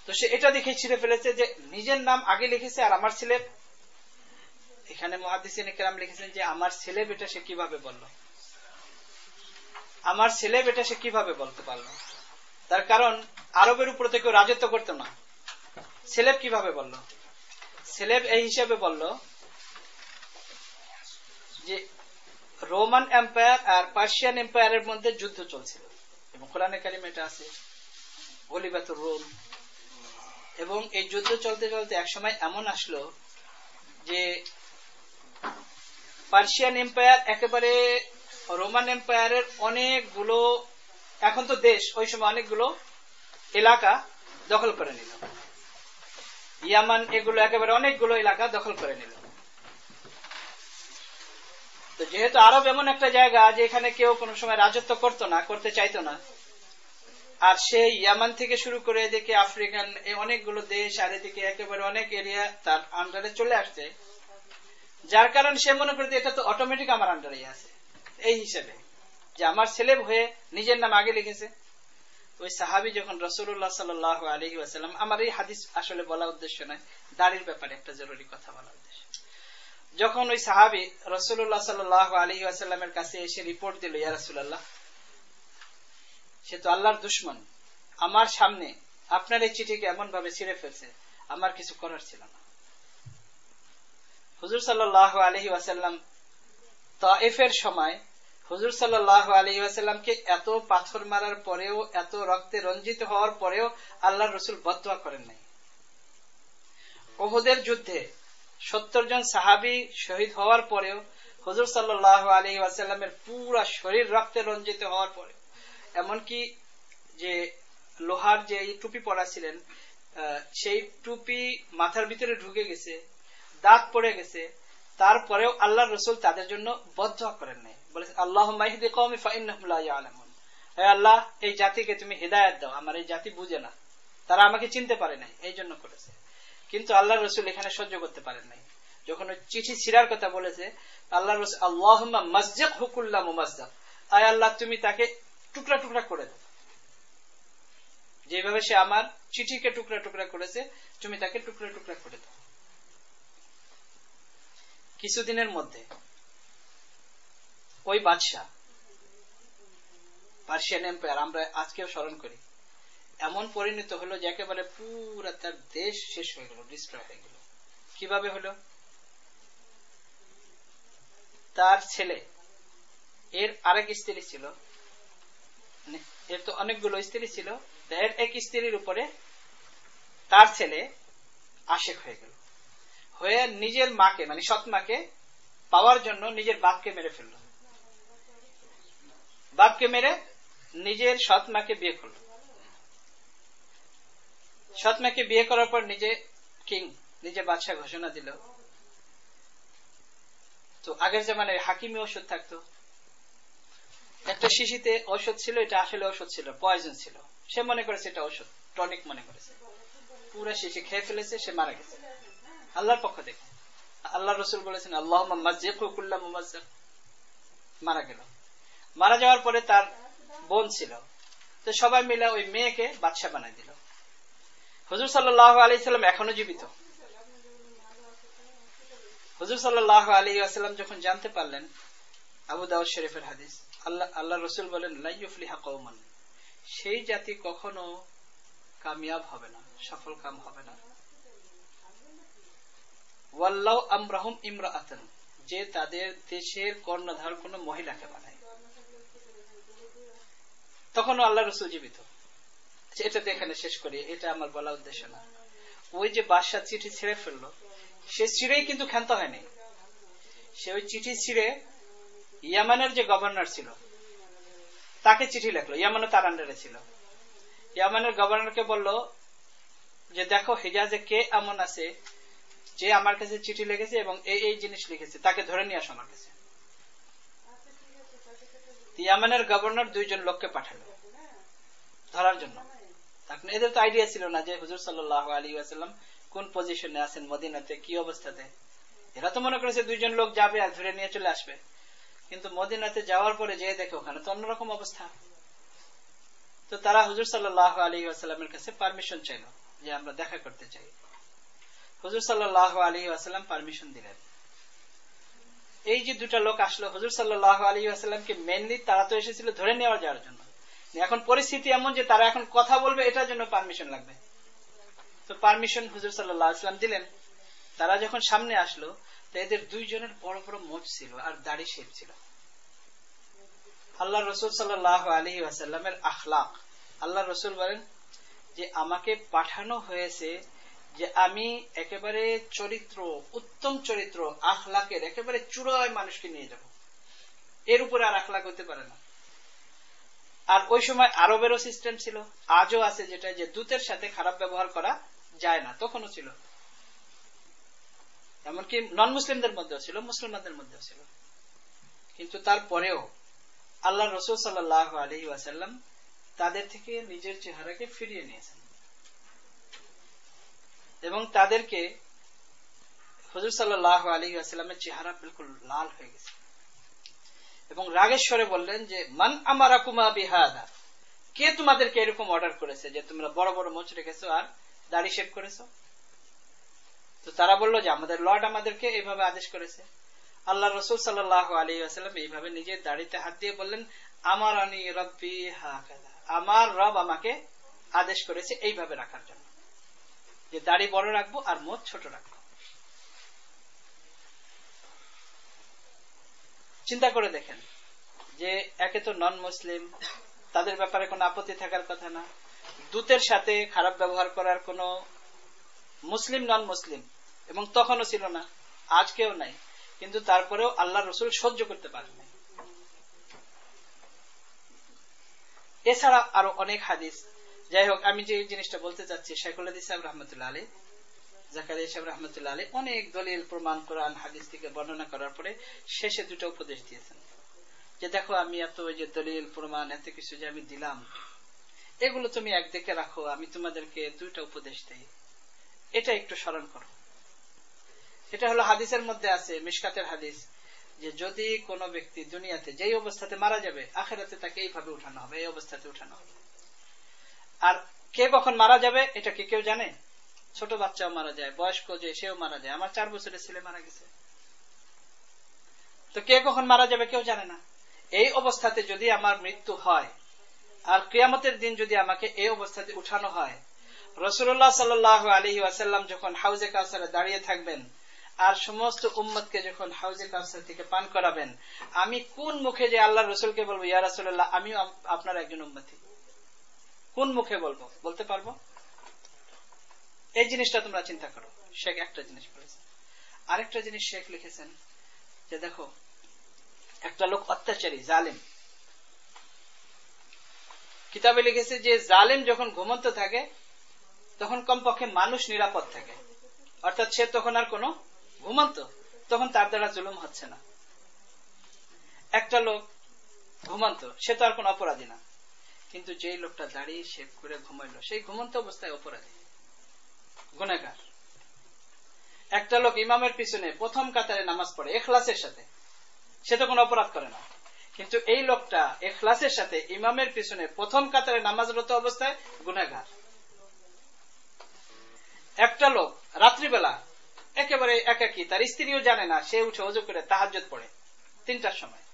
তো সে এটা দেখে ছিঁড়ে ফেলেছে যে নিজের নাম আগে লিখেছে আর আমার ছেলে, এখানে মুহাদ্দিসিনে কেরাম লিখেছেন যে আমার ছেলে বেটা সে কিভাবে বলল, আমার ছেলে বেটা সে কিভাবে বলতে পারলো। তার কারণ আরবের উপর থেকে রাজত্ব করতো না, ছেলেব কিভাবে বলল? ছেলেব এই হিসাবে বলল যে রোমান এম্পায়ার আর পার্সিয়ান এম্পায়ারের মধ্যে যুদ্ধ চলছিল, এবং কোরআনে কারিমে এটা আছে গলিবাতুর রোম। এবং এই যুদ্ধ চলতে চলতে একসময় এমন আসলো যে পার্সিয়ান এম্পায়ার একেবারে রোমান এম্পায়ারের অনেকগুলো, এখন তো দেশ, ওই সময় অনেকগুলো এলাকা দখল করে নিল। ইয়ামান এগুলো একেবারে অনেকগুলো এলাকা দখল করে নিল। তো যেহেতু আরব এমন একটা জায়গা যে এখানে কেউ কোনো সময় রাজত্ব করতো না, করতে চাইতো না, আর সেই ইয়ামান থেকে শুরু করে এদিকে আফ্রিকান এই অনেকগুলো দেশ আর এদিকে একেবারে অনেক এরিয়া তার আন্ডারে চলে আসছে, যার কারণ সে মনে করতে এটা তো অটোমেটিক আমার আন্ডারে আছে, এই হিসেবে যে আমার ছেলে হয়ে নিজের নাম আগে লিখেছে। ওই সাহাবী যখন রাসূলুল্লাহ সাল্লাল্লাহু আলাইহি ওয়াসাল্লাম, আমার এই হাদিস আসলে বলা উদ্দেশ্য নয়, দাড়ির ব্যাপারে একটা জরুরি কথা বলা উদ্দেশ্য। যখন ওই সাহাবী রাসূলুল্লাহ সাল্লাল্লাহু আলাইহি ওয়াসাল্লামের কাছে এসে রিপোর্ট দিল, ইয়া রাসূলুল্লাহ, সে তো আল্লাহর দুশমন, আমার সামনে আপনার এই চিঠিকে এমন ভাবে ছিঁড়ে ফেলছে, আমার কিছু করার ছিল না। হুজুর সাল্লাল্লাহু আলাইহি ওয়াসাল্লাম তায়েফের সময় হুজুর সাল্লাল্লাহু আলাইহি ওয়াসাল্লামকে এত পাথর মারার পরেও, এত রক্তে রঞ্জিত হওয়ার পরেও আল্লাহর রাসূল বদদুয়া করেন নাই। উহুদের যুদ্ধে 70 জন সাহাবী শহীদ হওয়ার পরেও হুজুর সাল্লাল্লাহু আলাইহি ওয়াসাল্লামের পুরো শরীর রক্তে রঞ্জিত হওয়ার পরে, এমনকি যে লোহার যে টুপি পরা ছিলেন সেই টুপি মাথার ভিতরে ঢুকে গেছে, দাগ পড়ে গেছে, তারপরেও আল্লাহর রাসূল তাদের জন্য বদদুয়া করেন নাই। বলেছেন আল্লাহুম্মা ইহদি কওমি ফাইন্নাহুম লা ইয়ালামুন, হে আল্লাহ এই জাতিকে তুমি হিদায়াত দাও, আমার এই জাতি বুঝে না, তারা আমাকে চিনতে পারে নাই, এই জন্য করেছে। কিন্তু আল্লাহর রাসূল এখানে সহ্য করতে পারেন নাই। যখন ওই চিঠি ছিঁড়ার কথা বলেছে, আল্লাহর রাসূল আল্লাহুম্মা মাযজিকহু কুল্লা মুমাযজাক, আয় আল্লাহ তুমি তাকে টুকরা টুকরা করে দাও, যেভাবে সে আমার চিঠিকে টুকরা টুকরা করেছে তুমি তাকে টুকরা টুকরা করে দাও। কিছুদিনের মধ্যে ওই বাদশাহ, পার্সিয়ান এম্পায়ার আমরা আজকেও স্মরণ করি, এমন পরিণত হলো যে একেবারে পুরা তার দেশ শেষ হয়ে গেল, ডিস্ট্রয় হয়ে গেল। কিভাবে হলো? তার ছেলে, এর আরেক স্ত্রী ছিল, এর তো অনেকগুলো স্ত্রী ছিল, এর এক স্ত্রীর উপরে তার ছেলে আশেক হয়ে গেল, হয়ে নিজের মাকে মানে সৎ মাকে পাওয়ার জন্য নিজের বাপকে মেরে ফেলল, বাপকে মেরে নিজের সৎ মাকে বিয়ে করল। সৎ মাকে বিয়ে করার পর নিজে কিং, নিজে বাদশাহ ঘোষণা দিল। তো আগের জামানায় হাকিমি ওষুধ থাকতো, একটা শিশিতে ঔষধ ছিল, এটা আসলে ঔষধ ছিল, পয়জন ছিল, সে মনে করেছে এটা ঔষধ, টনিক মনে করেছে, পুরো শিশি খেয়ে ফেলেছে, সে মারা গেছে আল্লাহর পক্ষ থেকে। আল্লাহ রাসূল বলেছেন আল্লাহুম্মা মাযজিকহু কুল্লা মুমাযজাক, মারা গেল। মারা যাওয়ার পরে তার বোন ছিল, তো সবাই মিলে ওই মেয়েকে বাদশা বানাই দিল। হুজুর সাল্লাল্লাহু আলাইহি সাল্লাম এখনো জীবিত। হুজুর সাল্লাল্লাহু আলাইহি ওয়াসাল্লাম যখন জানতে পারলেন, আবু দাউদ শরীফের হাদিস, আল্লাহ রাসূল বলেন লা ইউফলিহা কওমান, সেই জাতি কখনো কামিয়াব হবে না, সফল কাম হবে না। ওয়াল্লাহু আমরাহুম ইমরাআতান, যে তাদের দেশের কর্ণধার কোন মহিলাকে বানায়। তখনও আল্লাহ রাসূল জীবিত। এটা এখানে শেষ করি, এটা আমার বলা উদ্দেশ্য না। ওই যে বাদশা চিঠি ছিঁড়ে ফেললো, সে ছিঁড়েই কিন্তু ক্ষান্ত হয়নি, সে ওই চিঠি ছিঁড়ে ইয়ামানের যে গভর্নর ছিল তাকে চিঠি লিখলো, ইয়ামানও তার আন্ডারে ছিল। ইয়ামানের গভর্নরকে বলল যে দেখো হিজাজে কে এমন আছে যে আমার কাছে চিঠি লিখেছে এবং এই এই জিনিস লিখেছে, তাকে ধরে নিয়ে আসো আমার কাছে। ইয়ামানের গভর্নর 2 জন লোককে পাঠালো ধরার জন্য। তখন এদের তো আইডিয়া ছিল না যে হুজুর সাল্লাল্লাহু আলাইহি ওয়াসাল্লাম কোন পজিশনে আছেন, মদিনাতে কি অবস্থাতে। এরা তো মনে করেছে 2 জন লোক যাবে আর ধরে নিয়ে চলে আসবে, কিন্তু মদিনাতে যাওয়ার পরে যে দেখে ওখানে তো অন্যরকম অবস্থা। তো তারা হুজুর সাল্লাল্লাহু আলাইহি ওয়াসাল্লামের কাছে পারমিশন চাইল যে আমরা দেখা করতে চাই। হুজুর সাল্লাল্লাহু আলাইহি ওয়াসাল্লাম পারমিশন দিলেন। এই যে দুটা লোক আসলো হুজুর সাল্লাল্লাহু আলাইহি ওয়াসাল্লামকে মেইনলি তারা তো এসেছিল ধরে নেওয়ার যাওয়ার জন্য, এখন পরিস্থিতি এমন যে তারা এখন কথা বলবে, এটার জন্য পারমিশন লাগবে। তো পারমিশন হুজুর সাল্লাল্লাহু আলাইহি ওয়াসাল্লাম দিলেন। তারা যখন সামনে আসলো তো এদের দুইজনের বড় বড় মোচ ছিল আর দাড়ি শেপ ছিল। আল্লাহ রসুল সাল্লাল্লাহু আলাইহি ওয়াসাল্লামের আখলাক, আল্লাহ রসুল বলেন যে আমাকে পাঠানো হয়েছে যে আমি একেবারে চরিত্র, উত্তম চরিত্র, আখলাকের একেবারে চূড়ায় মানুষকে নিয়ে যাব, এর উপরে আর আখলাক হতে পারে না। আর ওই সময় আরবেরও সিস্টেম ছিল, আজও আছে, যেটা যে দূতের সাথে খারাপ ব্যবহার করা যায় না, তখনও ছিল, এমনকি নন মুসলিমদের মধ্যেও ছিল, মুসলমানদের মধ্যেও ছিল। কিন্তু তারপরেও আল্লাহ রসুল সাল্লাল্লাহু আলাইহি ওয়াসাল্লাম তাদের থেকে নিজের চেহারাকে ফিরিয়ে নিয়েছেন এবং তাদেরকে হুজুর সাল্লাল্লাহু আলাইহি ওয়াসাল্লামের চেহারা বিলকুল লাল হয়ে গেছে এবং রাগেশ্বরে বললেন যে মান আমারাকুমা বিহাদা, কে তোমাদেরকে এরকম অর্ডার করেছে যে তোমরা বড় বড় মোচ রেখেছো আর দাড়ি শেভ করেছো? তো তারা বলল যে আমাদের লর্ড আমাদেরকে এইভাবে আদেশ করেছে। আল্লাহ রসুল সাল্লাল্লাহু আলাইহি ওয়াসাল্লাম এইভাবে নিজের দাড়িতে হাত দিয়ে বললেন আমারানি রব্বি হাকাযা, আমার রব আমাকে আদেশ করেছে এইভাবে রাখার জন্য, যে দাড়ি বড় রাখবো আর মোচ ছোট রাখবো। চিন্তা করে দেখেন যে একে তো নন মুসলিম, তাদের ব্যাপারে কোনো আপত্তি থাকার কথা না, দূতের সাথে খারাপ ব্যবহার করার কোনো মুসলিম নন মুসলিম এবং তখনও ছিল না, আজকেও নাই, কিন্তু তারপরেও আল্লাহ রসুল সহ্য করতে পারেন না। এছাড়া আরো অনেক হাদিস, যাই হোক আমি যে জিনিসটা বলতে চাচ্ছি, শাইখুল হাদিস সাহেব রহমতুল্লাহ আলী, জাকারিয়া সাহেব রহমতুল্লাহ আলী অনেক দলিল প্রমাণ কোরআন হাদিস থেকে বর্ণনা করার পরে শেষে দুটো উপদেশ দিয়েছেন যে দেখো আমি এত ওই যে দলিল প্রমাণ এত কিছু যে আমি দিলাম, এগুলো তুমি একদিকে রাখো, আমি তোমাদেরকে দুইটা উপদেশ দেই, এটা একটু স্মরণ করো। এটা হলো হাদিসের মধ্যে আছে, মিশকাতের হাদিস, যে যদি কোনো ব্যক্তি দুনিয়াতে যেই অবস্থাতে মারা যাবে, আখিরাতে তাকে এইভাবে উঠানো হবে, এই অবস্থাতে উঠানো হবে। আর কে কখন মারা যাবে এটা কি কেউ জানে? ছোট বাচ্চাও মারা যায়, বয়স্ক যে সেও মারা যায়, আমার 4 বছরের ছেলে মারা গেছে। তো কে কখন মারা যাবে কেউ জানে না। এই অবস্থাতে যদি আমার মৃত্যু হয় আর কিয়ামতের দিন যদি আমাকে এই অবস্থাতে উঠানো হয়, রাসূলুল্লাহ সাল্লাল্লাহু আলাইহি ওয়াসাল্লাম যখন হাউজে কাউসারে দাঁড়িয়ে থাকবেন আর সমস্ত উম্মতকে যখন হাউজে কাউসার থেকে পান করাবেন, আমি কোন মুখে যে আল্লাহ রসুলকে বলবো ইয়া রাসূলুল্লাহ আমিও আপনার একজন উম্মতি, কোন মুখে বলবো? বলতে পারবো? এই জিনিসটা তোমরা চিন্তা করো। শেখ একটা জিনিস বলেছেন, আরেকটা জিনিস শেখ লিখেছেন যে দেখো একটা লোক অত্যাচারী জালিম, কিতাবে লিখেছে যে জালিম যখন ঘুমন্ত থাকে তখন কমপক্ষে মানুষ নিরাপদ থাকে, অর্থাৎ সে তখন আর কোনো ঘুমন্ত, তখন তার দ্বারা জুলুম হচ্ছে না। একটা লোক ঘুমন্ত, সে তো আর কোনো অপরাধী না, কিন্তু যেই লোকটা দাঁড়িয়ে শেভ করে ঘুমাইলো সেই ঘুমন্ত অবস্থায় অপরাধী, গুনাহগার। একটা লোক ইমামের পিছনে প্রথম কাতারে নামাজ পড়ে ইখলাসের সাথে, সে তো কোনো অপরাধ করে না, কিন্তু এই লোকটা ইখলাসের সাথে ইমামের পিছনে প্রথম কাতারে নামাজরত অবস্থায় গুনাহগার। একটা লোক রাত্রিবেলা একেবারে একাকী, তার স্ত্রীও জানে না, সে উঠে ওযু করে তাহাজ্জুদ পড়ে 3টার সময়,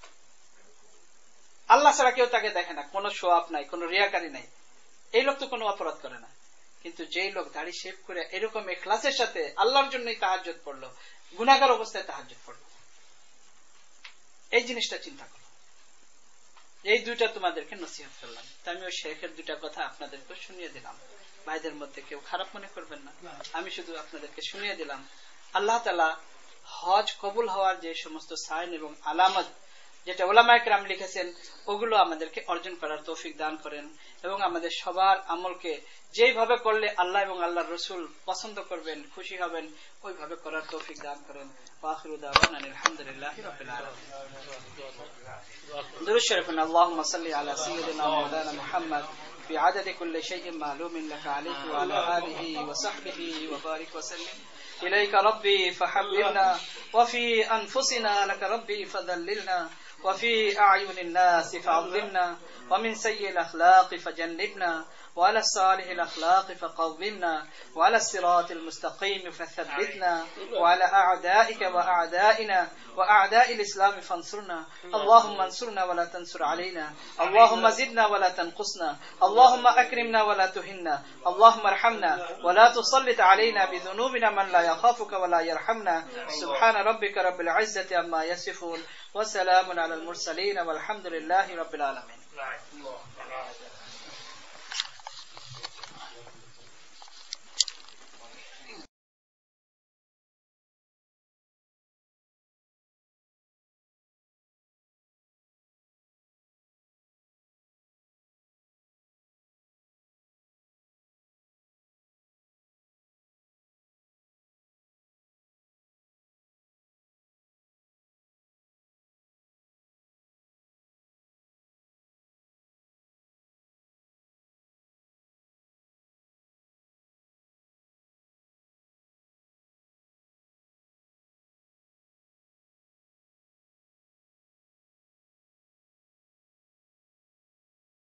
আল্লাহ ছাড়া কেউ তাকে দেখে না, কোনো শো আপ নাই, কোনো রিয়াকারি নাই, এই লোক তো কোনো অপরাধ করে না। কিন্তু যেই লোক দাড়ি শেভ করে এরকম ইখলাসের সাথে আল্লাহর জন্যই তাহাজ্জুদ পড়লো, গুনাহগার অবস্থায় তাহাজ্জুদ পড়লো। এই জিনিসটা চিন্তা করো। এই দুইটা তোমাদেরকে নসিহত করলাম, আমি ওই শেখের দুইটা কথা আপনাদেরকে শুনিয়ে দিলাম, ভাইদের মধ্যে কেউ খারাপ মনে করবেন না, আমি শুধু আপনাদেরকে শুনিয়ে দিলাম। আল্লাহ তাআলা হজ কবুল হওয়ার যে সমস্ত সাইন এবং আলামত যেটা উলামায়ে কেরাম লিখেছেন, ওগুলো আমাদেরকে অর্জন করার তৌফিক দান করেন এবং আমাদের সবার আমলকে যেইভাবে করলে আল্লাহ এবং আল্লাহর রাসূল পছন্দ করবেন, খুশি হবেন, ওইভাবে করার তৌফিক দান করেন। ওয়াখিরু দাওয়ানা আলহামদুলিল্লাহি রাব্বিল আলামিন। দুরূদ শরীফ, আল্লাহুম্মা সাল্লি আলা সাইয়্যিদিনা মাওলানা মুহাম্মদ بعدد كل شيء معلوم لك عليه وعلى آله وصحبه وبارك وسلم. إليك ربي فحببنا وفي أنفسنا لك ربي فذللنا وفي أعين الناس فعظمنا ومن سيء الأخلاق فجنبنا وعلى الصالح الأخلاق فقومنا وعلى الصراط المستقيم فثبتنا وعلى أعدائك وأعدائنا وأعداء الإسلام فانصرنا اللهم انصرنا ولا تنصر علينا اللهم زدنا ولا تنقصنا اللهم أكرمنا ولا تهنا اللهم ارحمنا ولا تسلط علينا بذنوبنا من لا يخافك ولا يرحمنا سبحان ربك رب العزة عما يصفون وسلام على المرسلين والحمد لله رب العالمين.